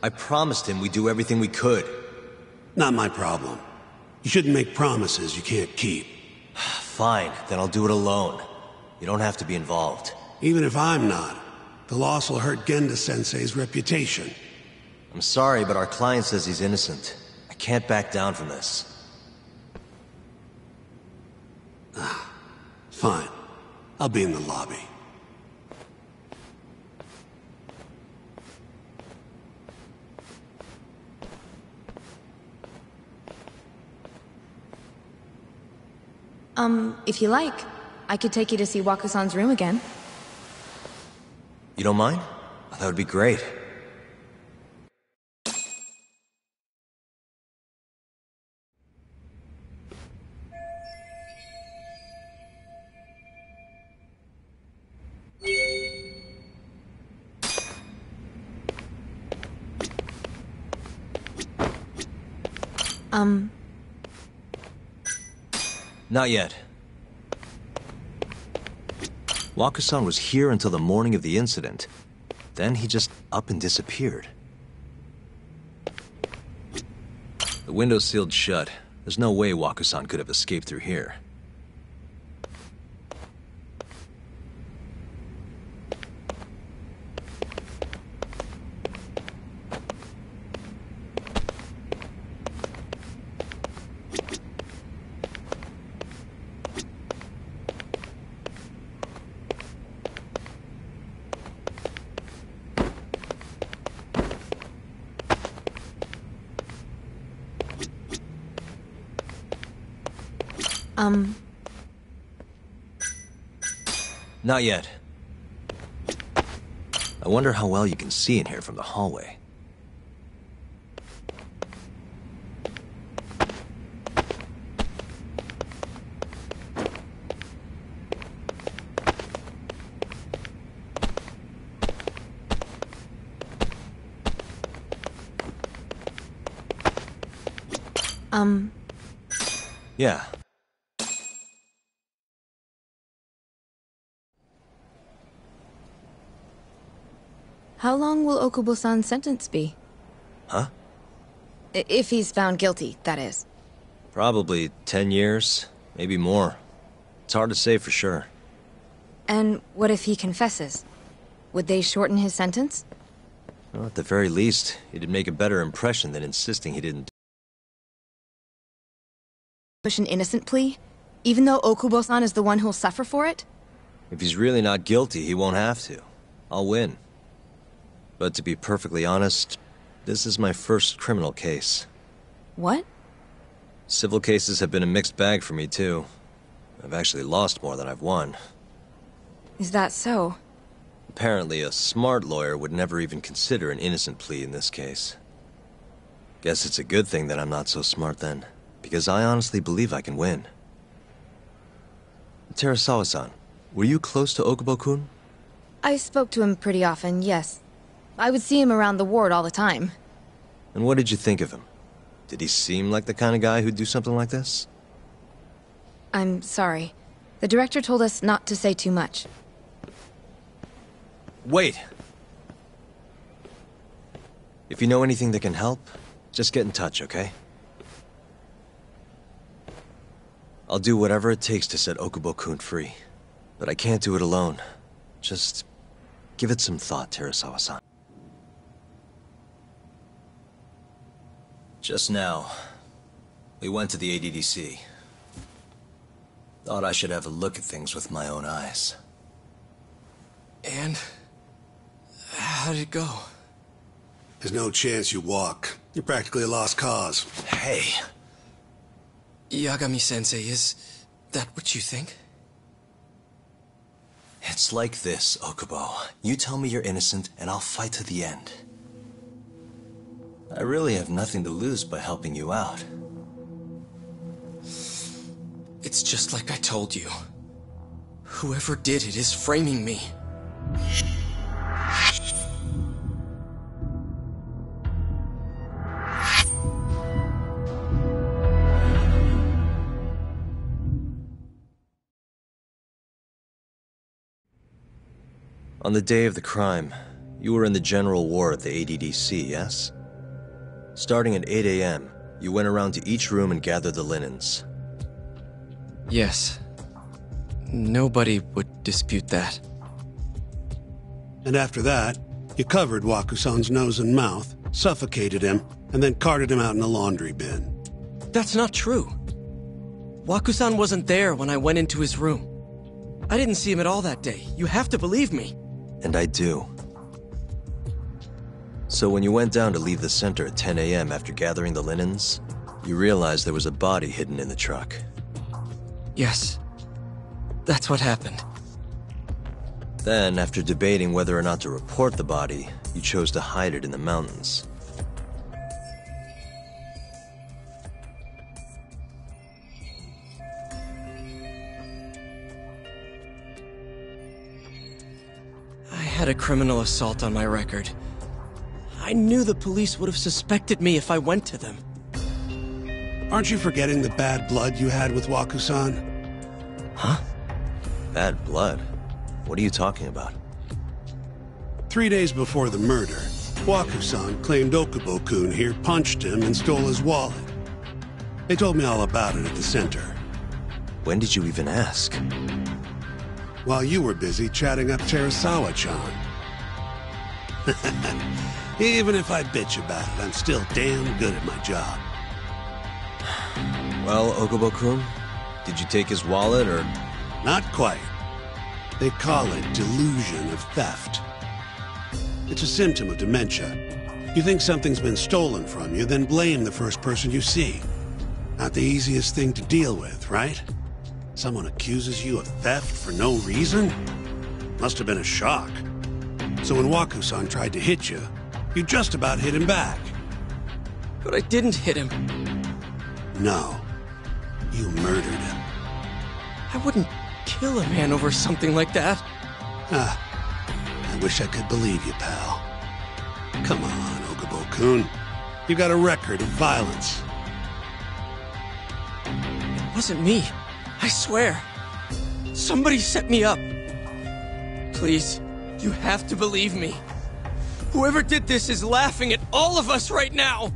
I promised him we'd do everything we could. Not my problem. You shouldn't make promises you can't keep. Fine, then I'll do it alone. You don't have to be involved. Even if I'm not, the loss will hurt Genda-sensei's reputation. I'm sorry, but our client says he's innocent. I can't back down from this. Fine. I'll be in the lobby. If you like, I could take you to see Waku-san's room again. You don't mind? That would be great. Not yet. Wakusan was here until the morning of the incident. Then he just up and disappeared. The window's sealed shut. There's no way Wakusan could have escaped through here. Not yet. I wonder how well you can see in here from the hallway. Yeah. How long will Okubo-san's sentence be? Huh? If he's found guilty, that is. Probably 10 years, maybe more. It's hard to say for sure. And what if he confesses? Would they shorten his sentence? Well, at the very least, it'd make a better impression than insisting he didn't. Push an innocent plea? Even though Okubo-san is the one who'll suffer for it? If he's really not guilty, he won't have to. I'll win. But to be perfectly honest, this is my first criminal case. What? Civil cases have been a mixed bag for me, too. I've actually lost more than I've won. Is that so? Apparently, a smart lawyer would never even consider an innocent plea in this case. Guess it's a good thing that I'm not so smart then, because I honestly believe I can win. Terasawa-san, were you close to Okubo-kun? I spoke to him pretty often, yes. I would see him around the ward all the time. And what did you think of him? Did he seem like the kind of guy who'd do something like this? I'm sorry. The director told us not to say too much. Wait! If you know anything that can help, just get in touch, okay? I'll do whatever it takes to set Okubo-kun free. But I can't do it alone. Just give it some thought, Terasawa-san. Just now, we went to the ADDC. Thought I should have a look at things with my own eyes. And? How did it go? There's no chance you walk. You're practically a lost cause. Hey! Yagami-sensei, is that what you think? It's like this, Okubo. You tell me you're innocent, and I'll fight to the end. I really have nothing to lose by helping you out. It's just like I told you. Whoever did it is framing me. On the day of the crime, you were in the general ward at the ADDC, yes? Starting at 8 a.m., you went around to each room and gathered the linens. Yes. Nobody would dispute that. And after that, you covered Wakusan's nose and mouth, suffocated him, and then carted him out in a laundry bin. That's not true. Wakusan wasn't there when I went into his room. I didn't see him at all that day. You have to believe me. And I do. So when you went down to leave the center at 10 a.m. after gathering the linens, you realized there was a body hidden in the truck. Yes. That's what happened. Then, after debating whether or not to report the body, you chose to hide it in the mountains. I had a criminal assault on my record. I knew the police would have suspected me if I went to them. Aren't you forgetting the bad blood you had with Waku-san? Huh? Bad blood? What are you talking about? 3 days before the murder, Waku-san claimed Okubo-kun here punched him and stole his wallet. They told me all about it at the center. When did you even ask? While you were busy chatting up Terasawa-chan. Even if I bitch about it, I'm still damn good at my job. Well, Okubo-kun, did you take his wallet, or...? Not quite. They call it delusion of theft. It's a symptom of dementia. You think something's been stolen from you, then blame the first person you see. Not the easiest thing to deal with, right? Someone accuses you of theft for no reason? Must have been a shock. So when Waku-san tried to hit you, you just about hit him back. But I didn't hit him. No. You murdered him. I wouldn't kill a man over something like that. I wish I could believe you, pal. Come on, Okubo-kun. You got a record of violence. It wasn't me. I swear. Somebody set me up. Please, you have to believe me. Whoever did this is laughing at all of us right now.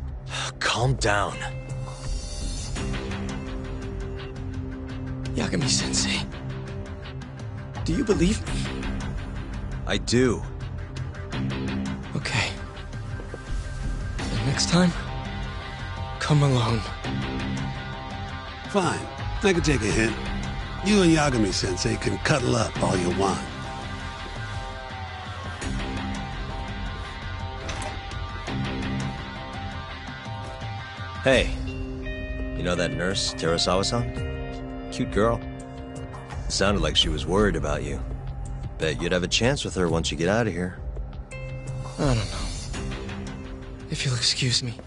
Calm down. Yagami-sensei, do you believe me? I do. Okay. And next time, come alone. Fine. I can take a hint. You and Yagami-sensei can cuddle up all you want. Hey, you know that nurse, Terasawa-san? Cute girl. Sounded like she was worried about you. Bet you'd have a chance with her once you get out of here. I don't know. If you'll excuse me.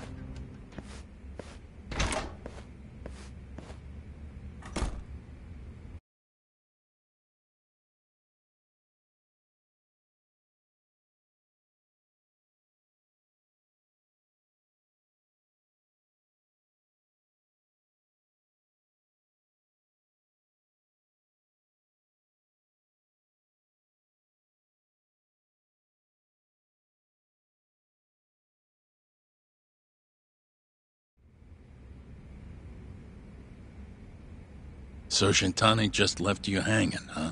So Shintani just left you hanging, huh?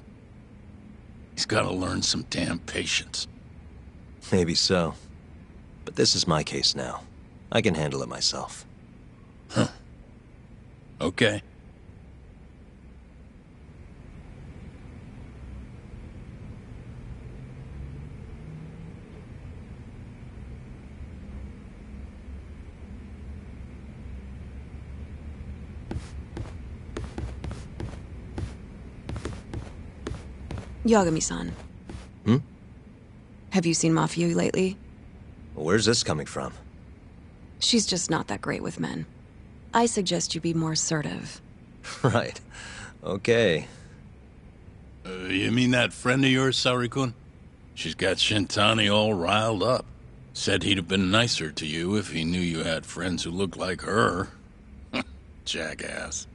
He's gotta learn some damn patience. Maybe so. But this is my case now. I can handle it myself. Huh. Okay. Yagami-san. Hmm? Have you seen Mafia lately? Where's this coming from? She's just not that great with men. I suggest you be more assertive. Right. Okay. You mean that friend of yours, Saori-kun? She's got Shintani all riled up. Said he'd have been nicer to you if he knew you had friends who looked like her. Jackass.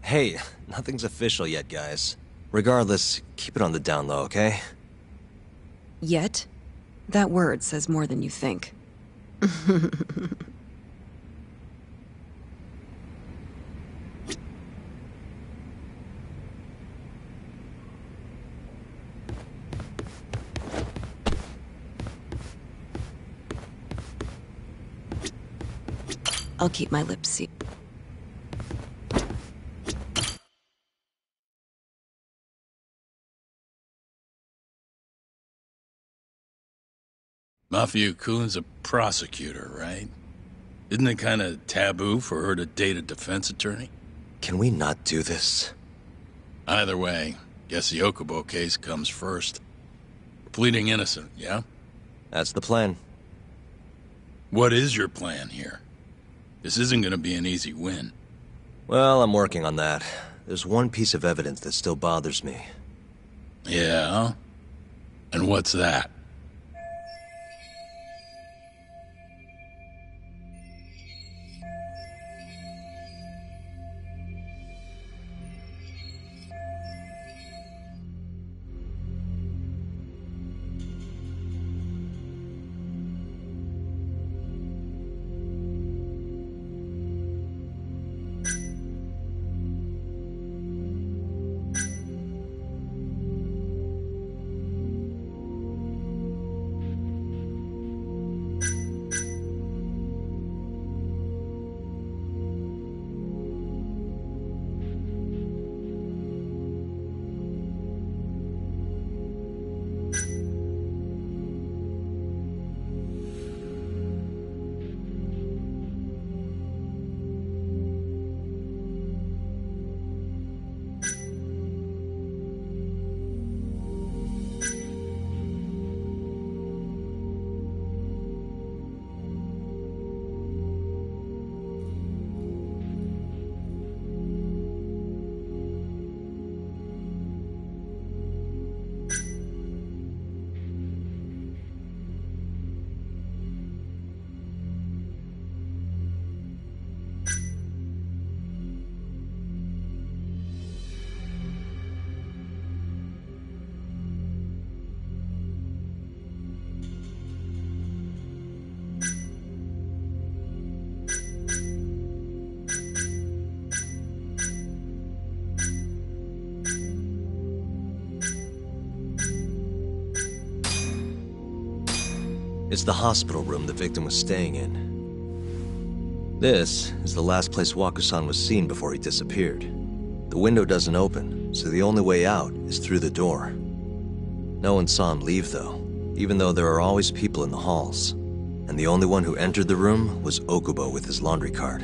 Hey, nothing's official yet, guys. Regardless, keep it on the down low, okay? Yet? That word says more than you think. I'll keep my lips sealed. Mafia-kun's a prosecutor, right? Isn't it kind of taboo for her to date a defense attorney? Can we not do this? Either way, guess the Okubo case comes first. Pleading innocent, yeah? That's the plan. What is your plan here? This isn't gonna be an easy win. Well, I'm working on that. There's one piece of evidence that still bothers me. Yeah? And what's that? It's the hospital room the victim was staying in. This is the last place Waku-san was seen before he disappeared. The window doesn't open, so the only way out is through the door. No one saw him leave, though, even though there are always people in the halls. And the only one who entered the room was Okubo with his laundry cart.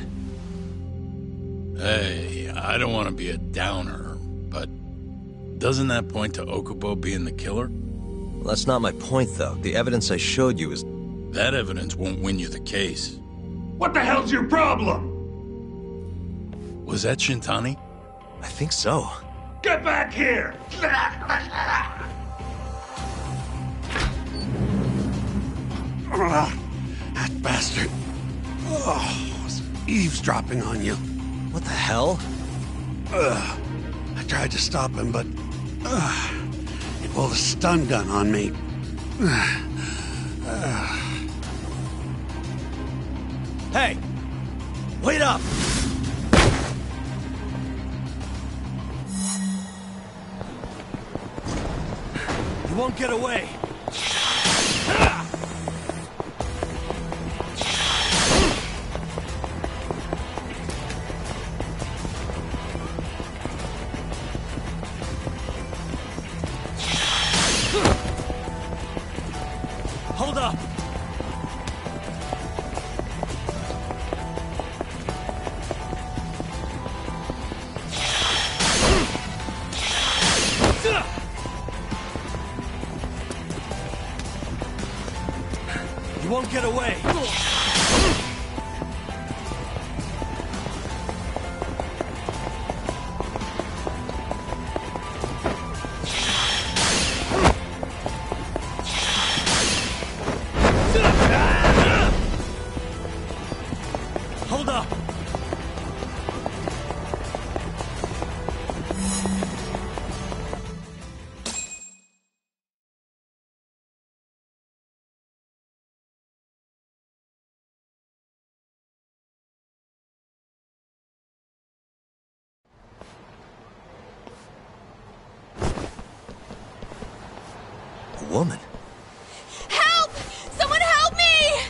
Hey, I don't want to be a downer, but doesn't that point to Okubo being the killer? Well, that's not my point, though. The evidence I showed you is... That evidence won't win you the case. What the hell's your problem? Was that Shintani? I think so. Get back here! That bastard. Oh, was eavesdropping on you. What the hell? I tried to stop him, but he pulled a stun gun on me. Hey! Wait up! You won't get away! Hold up! You won't get away! Hold up! A woman? Help! Someone help me!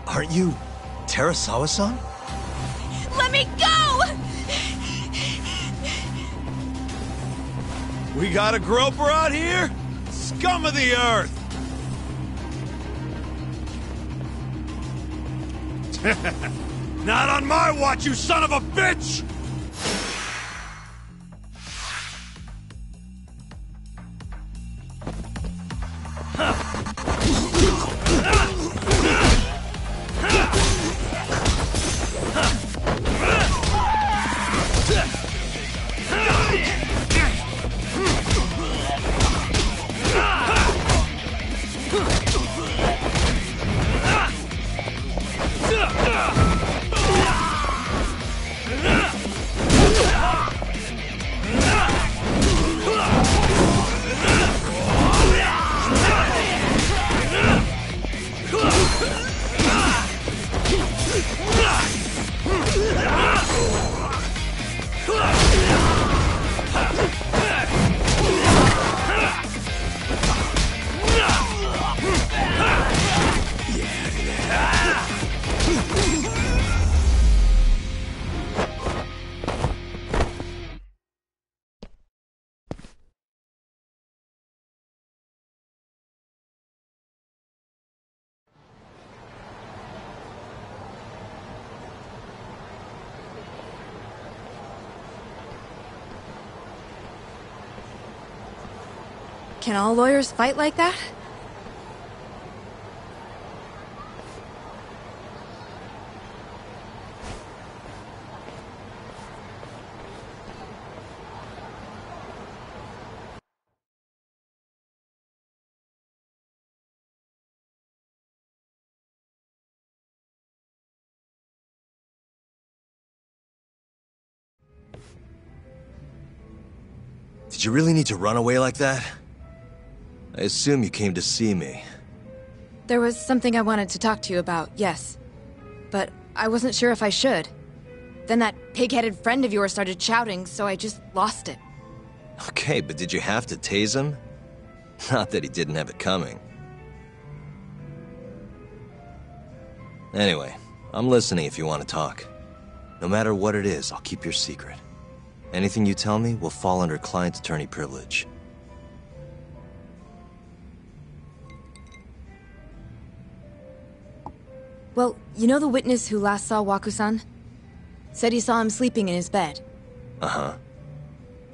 Aren't you Terasawa-san? Let me go! We got a groper out here? Scum of the earth! Not on my watch, you son of a bitch! Can all lawyers fight like that? Did you really need to run away like that? I assume you came to see me. There was something I wanted to talk to you about, yes. But I wasn't sure if I should. Then that pig-headed friend of yours started shouting, so I just lost it. Okay, but did you have to tase him? Not that he didn't have it coming. Anyway, I'm listening if you want to talk. No matter what it is, I'll keep your secret. Anything you tell me will fall under client attorney privilege. Well, you know the witness who last saw Waku-san? Said he saw him sleeping in his bed. Uh-huh.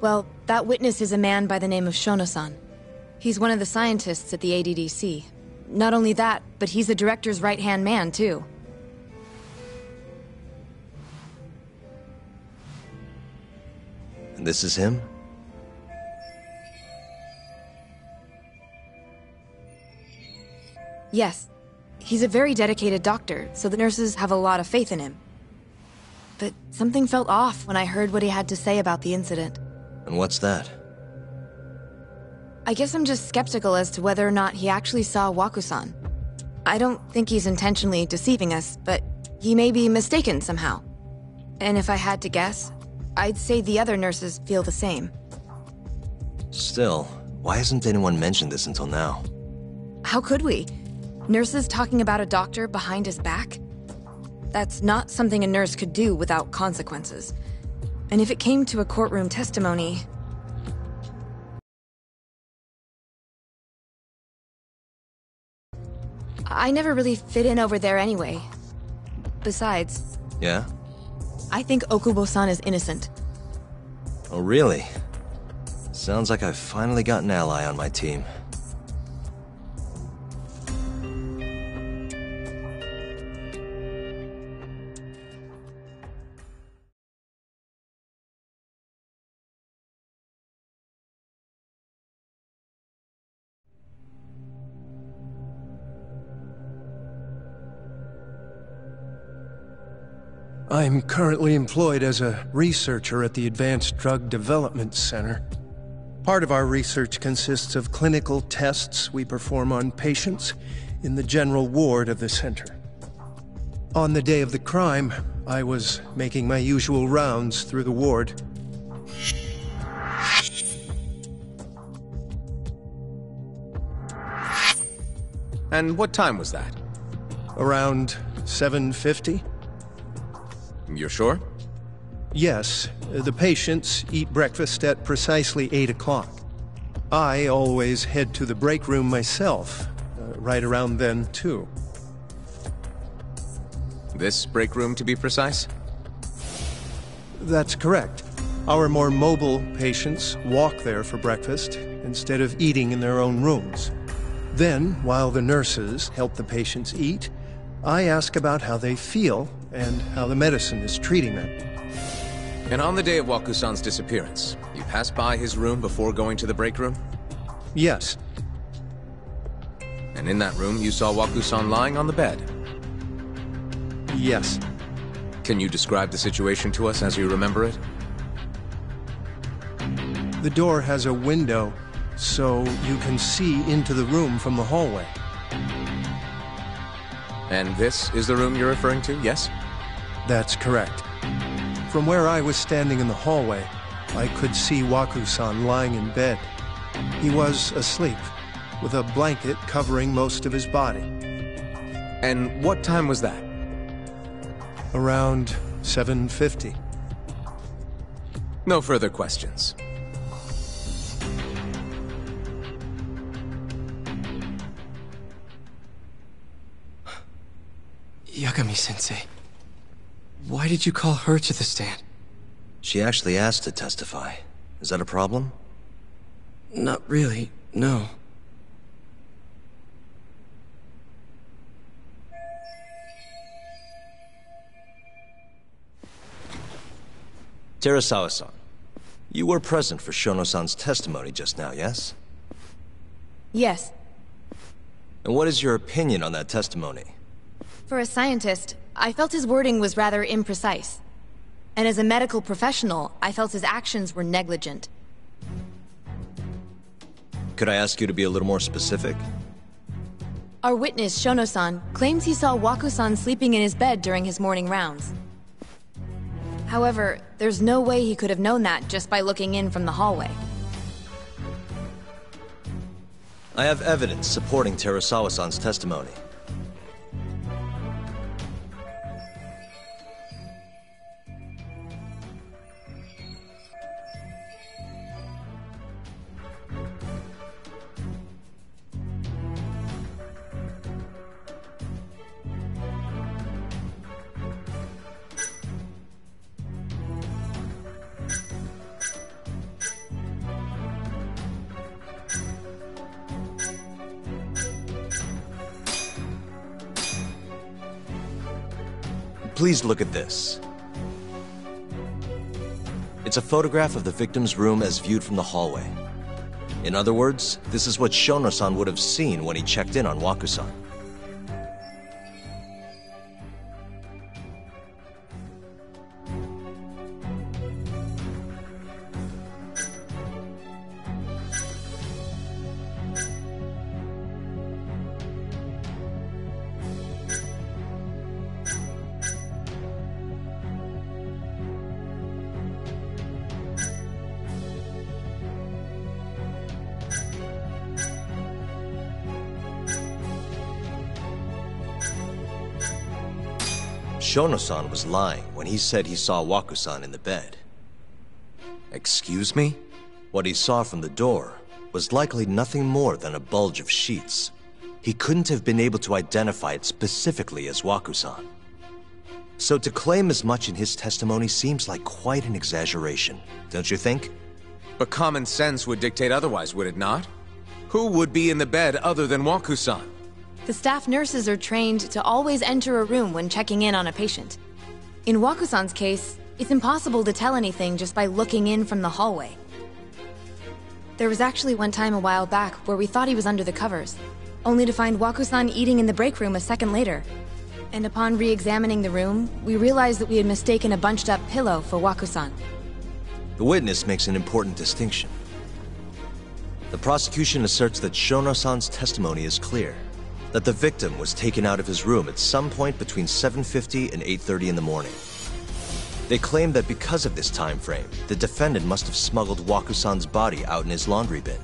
Well, that witness is a man by the name of Shono-san. He's one of the scientists at the ADDC. Not only that, but he's the director's right-hand man, too. And this is him? Yes. He's a very dedicated doctor, so the nurses have a lot of faith in him. But something felt off when I heard what he had to say about the incident. And what's that? I guess I'm just skeptical as to whether or not he actually saw Waku-san. I don't think he's intentionally deceiving us, but he may be mistaken somehow. And if I had to guess, I'd say the other nurses feel the same. Still, why hasn't anyone mentioned this until now? How could we? Nurses talking about a doctor behind his back? That's not something a nurse could do without consequences. And if it came to a courtroom testimony... I never really fit in over there anyway. Besides... Yeah? I think Okubo-san is innocent. Oh, really? Sounds like I've finally got an ally on my team. I'm currently employed as a researcher at the Advanced Drug Development Center. Part of our research consists of clinical tests we perform on patients in the general ward of the center. On the day of the crime, I was making my usual rounds through the ward. And what time was that? Around 7:50? You're sure? Yes. The patients eat breakfast at precisely 8 o'clock. I always head to the break room myself, right around then, too. This break room, to be precise? That's correct. Our more mobile patients walk there for breakfast instead of eating in their own rooms. Then, while the nurses help the patients eat, I ask about how they feel and how the medicine is treating them. And on the day of Waku-san's disappearance, you passed by his room before going to the break room? Yes. And in that room, you saw Waku-san lying on the bed? Yes. Can you describe the situation to us as you remember it? The door has a window, so you can see into the room from the hallway. And this is the room you're referring to, yes? That's correct. From where I was standing in the hallway, I could see Waku-san lying in bed. He was asleep, with a blanket covering most of his body. And what time was that? Around 7:50. No further questions. Yagami-sensei, why did you call her to the stand? She actually asked to testify. Is that a problem? Not really, no. Terasawa-san, you were present for Shono-san's testimony just now, yes? Yes. And what is your opinion on that testimony? For a scientist, I felt his wording was rather imprecise. And as a medical professional, I felt his actions were negligent. Could I ask you to be a little more specific? Our witness, Shono-san, claims he saw Waku-san sleeping in his bed during his morning rounds. However, there's no way he could have known that just by looking in from the hallway. I have evidence supporting Terasawa-san's testimony. Please look at this. It's a photograph of the victim's room as viewed from the hallway. In other words, this is what Shono-san would have seen when he checked in on Waku-san. Shono-san was lying when he said he saw Waku-san in the bed. Excuse me? What he saw from the door was likely nothing more than a bulge of sheets. He couldn't have been able to identify it specifically as Waku-san. So to claim as much in his testimony seems like quite an exaggeration, don't you think? But common sense would dictate otherwise, would it not? Who would be in the bed other than Waku-san? The staff nurses are trained to always enter a room when checking in on a patient. In Waku-san's case, it's impossible to tell anything just by looking in from the hallway. There was actually one time a while back where we thought he was under the covers, only to find Waku-san eating in the break room a second later. And upon re-examining the room, we realized that we had mistaken a bunched-up pillow for Waku-san. The witness makes an important distinction. The prosecution asserts that Shono-san's testimony is clear, that the victim was taken out of his room at some point between 7:50 and 8:30 in the morning. They claim that because of this time frame, the defendant must have smuggled Waku-san's body out in his laundry bin.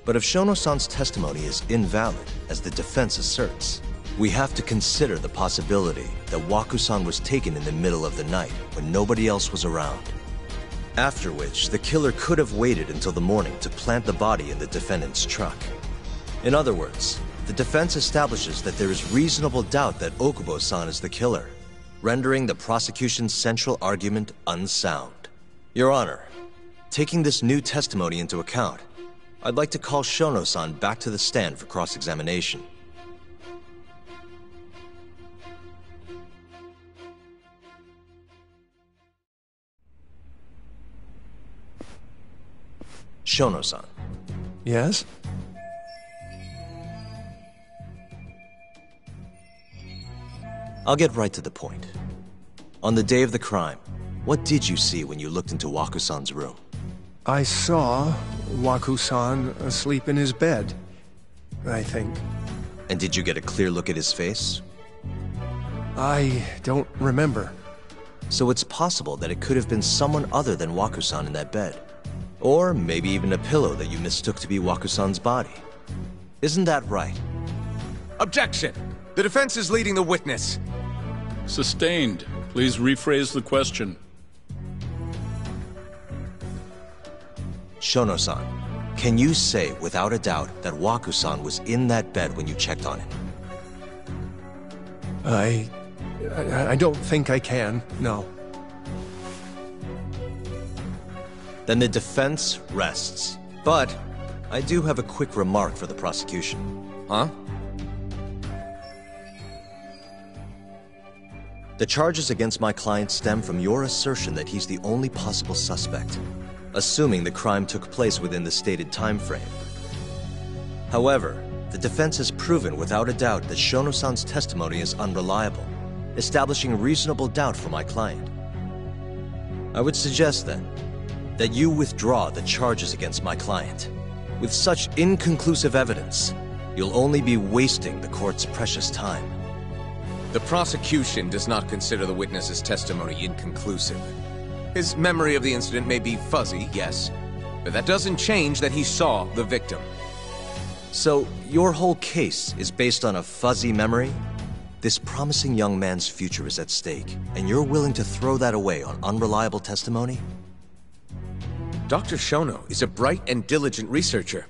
But if Shono-san's testimony is invalid, as the defense asserts, we have to consider the possibility that Waku-san was taken in the middle of the night when nobody else was around. After which, the killer could have waited until the morning to plant the body in the defendant's truck. In other words, the defense establishes that there is reasonable doubt that Okubo-san is the killer, rendering the prosecution's central argument unsound. Your Honor, taking this new testimony into account, I'd like to call Shono-san back to the stand for cross-examination. Shono-san. Yes? I'll get right to the point. On the day of the crime, what did you see when you looked into Waku-san's room? I saw Waku-san asleep in his bed, I think. And did you get a clear look at his face? I don't remember. So it's possible that it could have been someone other than Waku-san in that bed. Or maybe even a pillow that you mistook to be Waku-san's body. Isn't that right? Objection! The defense is leading the witness. Sustained. Please rephrase the question. Shono-san, can you say without a doubt that Waku-san was in that bed when you checked on him? I don't think I can, no. Then the defense rests. But I do have a quick remark for the prosecution. Huh? The charges against my client stem from your assertion that he's the only possible suspect, assuming the crime took place within the stated time frame. However, the defense has proven without a doubt that Shono-san's testimony is unreliable, establishing reasonable doubt for my client. I would suggest, then, that you withdraw the charges against my client. With such inconclusive evidence, you'll only be wasting the court's precious time. The prosecution does not consider the witness's testimony inconclusive. His memory of the incident may be fuzzy, yes, but that doesn't change that he saw the victim. So, your whole case is based on a fuzzy memory? This promising young man's future is at stake, and you're willing to throw that away on unreliable testimony? Dr. Shono is a bright and diligent researcher.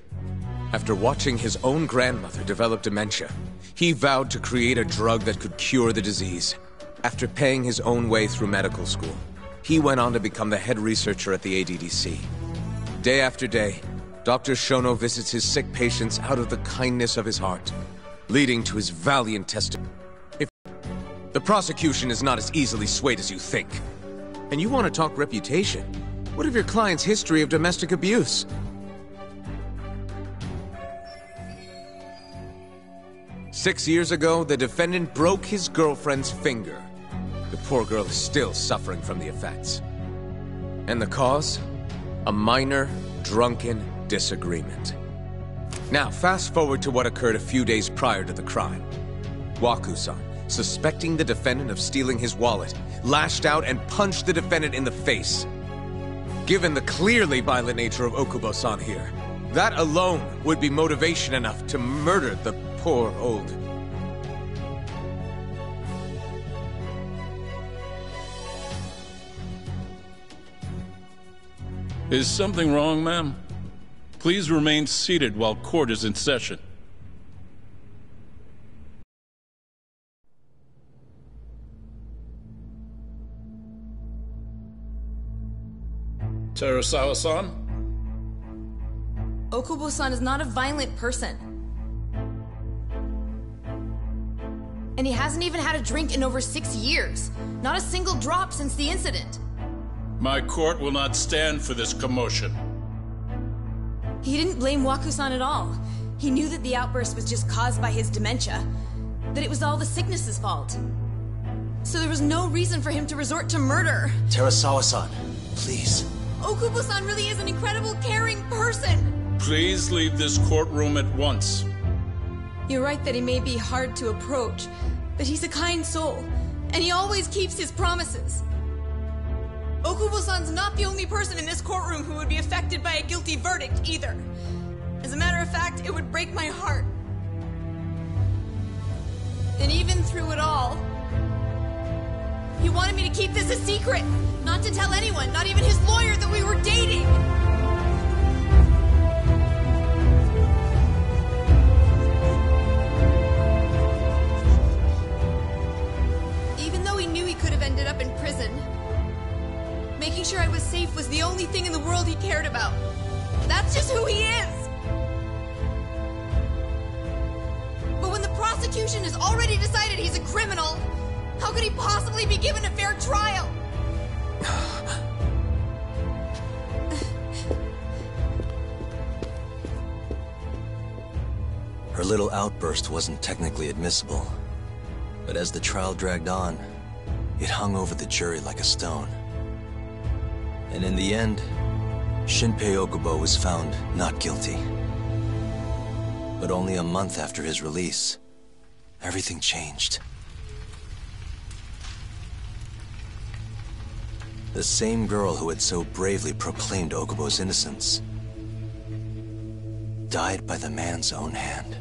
After watching his own grandmother develop dementia, He vowed to create a drug that could cure the disease. After paying his own way through medical school, he went on to become the head researcher at the ADDC. Day after day, Dr. Shono visits his sick patients out of the kindness of his heart, leading to his valiant testimony. The prosecution is not as easily swayed as you think. And you want to talk reputation? What of your client's history of domestic abuse? Six years ago, the defendant broke his girlfriend's finger. The poor girl is still suffering from the effects. And the cause? A minor, drunken disagreement. Now, fast forward to what occurred a few days prior to the crime. Waku-san, suspecting the defendant of stealing his wallet, lashed out and punched the defendant in the face. Given the clearly violent nature of Okubo-san here, that alone would be motivation enough to murder the poor old... Is something wrong, ma'am? Please remain seated while court is in session. Terasawa-san? Okubo-san is not a violent person. And he hasn't even had a drink in over 6 years. Not a single drop since the incident. My court will not stand for this commotion. He didn't blame Waku-san at all. He knew that the outburst was just caused by his dementia. That it was all the sickness's fault. So there was no reason for him to resort to murder. Terasawa-san, please. Okubo-san really is an incredible, caring person! Please leave this courtroom at once. You're right that he may be hard to approach, but he's a kind soul, and he always keeps his promises. Okubo-san's not the only person in this courtroom who would be affected by a guilty verdict, either. As a matter of fact, it would break my heart. And even through it all, he wanted me to keep this a secret, not to tell anyone, not even his lawyer, that we were dating. Even though he knew he could have ended up in prison, making sure I was safe was the only thing in the world he cared about. That's just who he is! But when the prosecution has already decided he's a criminal, how could he possibly be given a fair trial? Her little outburst wasn't technically admissible, but as the trial dragged on, it hung over the jury like a stone. And in the end, Shinpei Okubo was found not guilty. But only a month after his release, everything changed. The same girl who had so bravely proclaimed Okubo's innocence died by the man's own hand.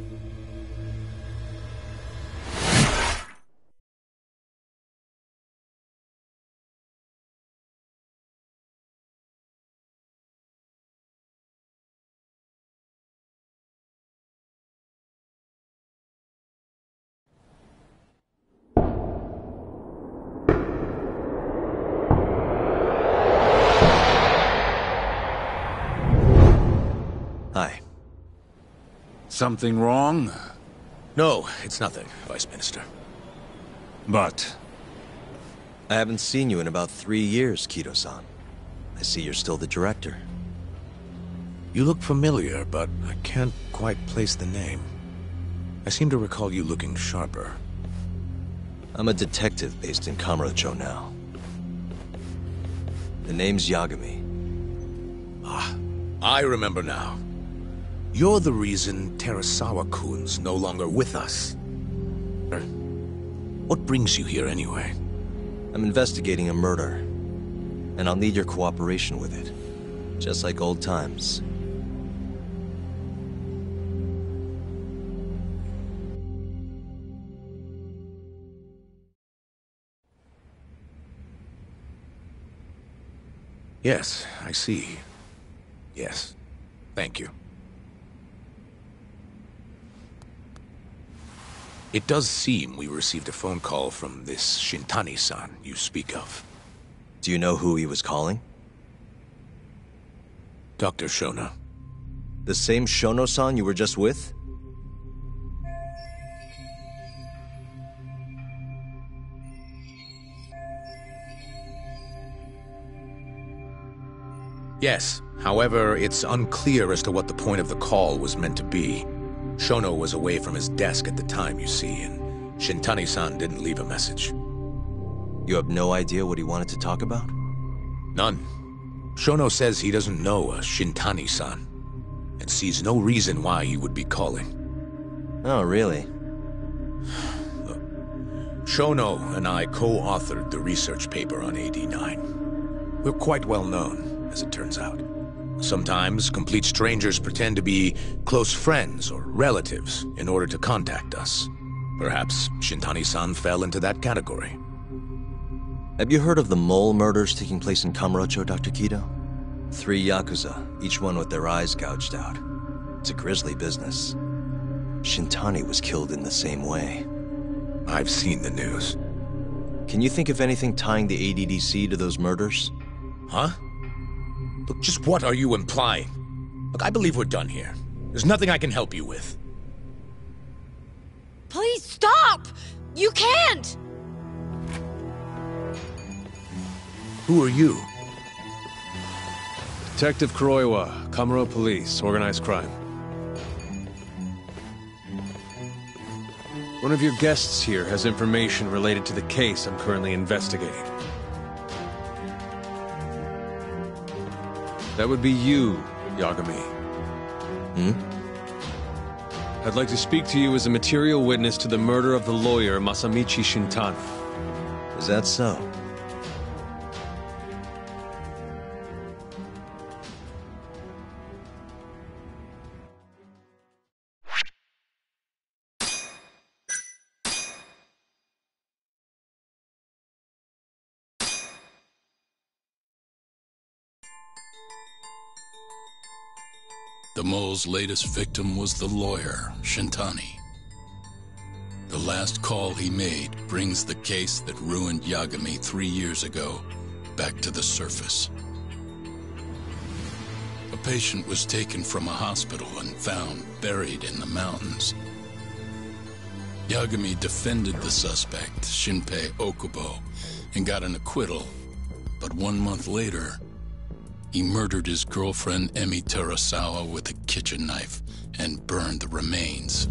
Hi. Something wrong? No, it's nothing, Vice Minister. But... I haven't seen you in about 3 years, Kido-san. I see you're still the director. You look familiar, but I can't quite place the name. I seem to recall you looking sharper. I'm a detective based in Kamurocho now. The name's Yagami. Ah, I remember now. You're the reason Terasawa-kun's no longer with us. What brings you here anyway? I'm investigating a murder, and I'll need your cooperation with it. Just like old times. Yes, I see. Yes. Thank you. It does seem we received a phone call from this Shintani-san you speak of. Do you know who he was calling? Dr. Shono. The same Shono-san you were just with? Yes. However, it's unclear as to what the point of the call was meant to be. Shono was away from his desk at the time, you see, and Shintani-san didn't leave a message. You have no idea what he wanted to talk about? None. Shono says he doesn't know a Shintani-san, and sees no reason why he would be calling. Oh, really? Look, Shono and I co-authored the research paper on AD9. We're quite well known, as it turns out. Sometimes, complete strangers pretend to be close friends or relatives in order to contact us. Perhaps Shintani-san fell into that category. Have you heard of the mole murders taking place in Kamurocho, Dr. Kido? 3 Yakuza, each one with their eyes gouged out. It's a grisly business. Shintani was killed in the same way. I've seen the news. Can you think of anything tying the ADDC to those murders? Huh? Look, just what are you implying? Look, I believe we're done here. There's nothing I can help you with. Please stop! You can't! Who are you? Detective Kuroiwa, Kamuro Police, Organized Crime. One of your guests here has information related to the case I'm currently investigating. That would be you, Yagami. I'd like to speak to you as a material witness to the murder of the lawyer Masamichi Shintani. Is that so? The mole's latest victim was the lawyer, Shintani. The last call he made brings the case that ruined Yagami 3 years ago back to the surface. A patient was taken from a hospital and found buried in the mountains. Yagami defended the suspect, Shinpei Okubo, and got an acquittal. But 1 month later, he murdered his girlfriend Emi Terasawa with a kitchen knife and burned the remains.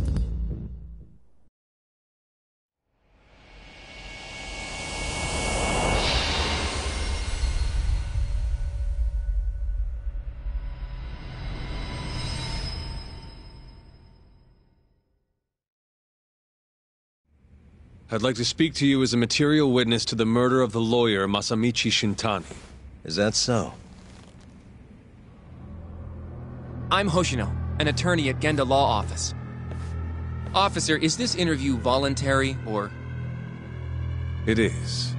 I'd like to speak to you as a material witness to the murder of the lawyer Masamichi Shintani. Is that so? I'm Hoshino, an attorney at Genda Law Office. Officer, is this interview voluntary, or...? It is.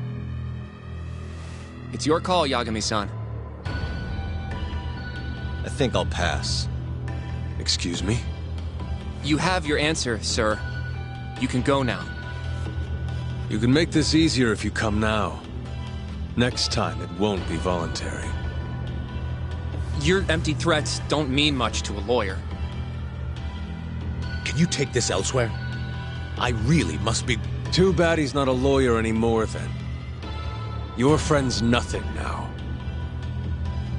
It's your call, Yagami-san. I think I'll pass. Excuse me? You have your answer, sir. You can go now. You can make this easier if you come now. Next time, it won't be voluntary. Your empty threats don't mean much to a lawyer. Can you take this elsewhere? I really must be... Too bad he's not a lawyer anymore, then. Your friend's nothing now.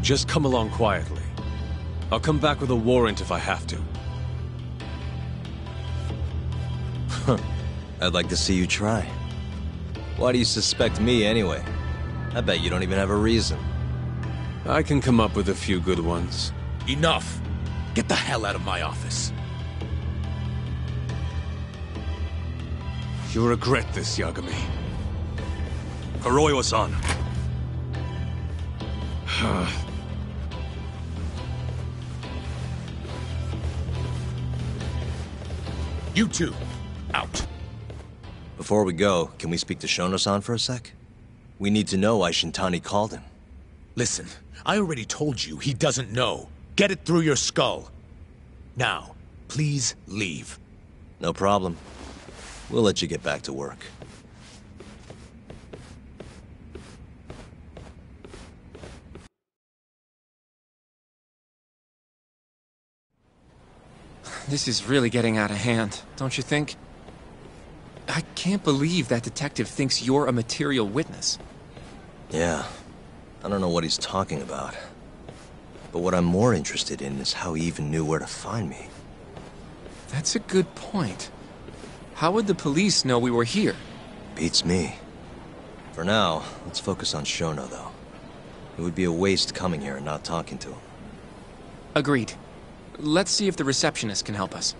Just come along quietly. I'll come back with a warrant if I have to. I'd like to see you try. Why do you suspect me anyway? I bet you don't even have a reason. I can come up with a few good ones. Enough! Get the hell out of my office. You'll regret this, Yagami. Kuroiwa-san. You two, out. Before we go, can we speak to Shono-san for a sec? We need to know why Shintani called him. Listen, I already told you he doesn't know. Get it through your skull. Now, please leave. No problem. We'll let you get back to work. This is really getting out of hand, don't you think? I can't believe that detective thinks you're a material witness. Yeah. I don't know what he's talking about. But what I'm more interested in is how he even knew where to find me. That's a good point. How would the police know we were here? Beats me. For now, let's focus on Shono, though. It would be a waste coming here and not talking to him. Agreed. Let's see if the receptionist can help us.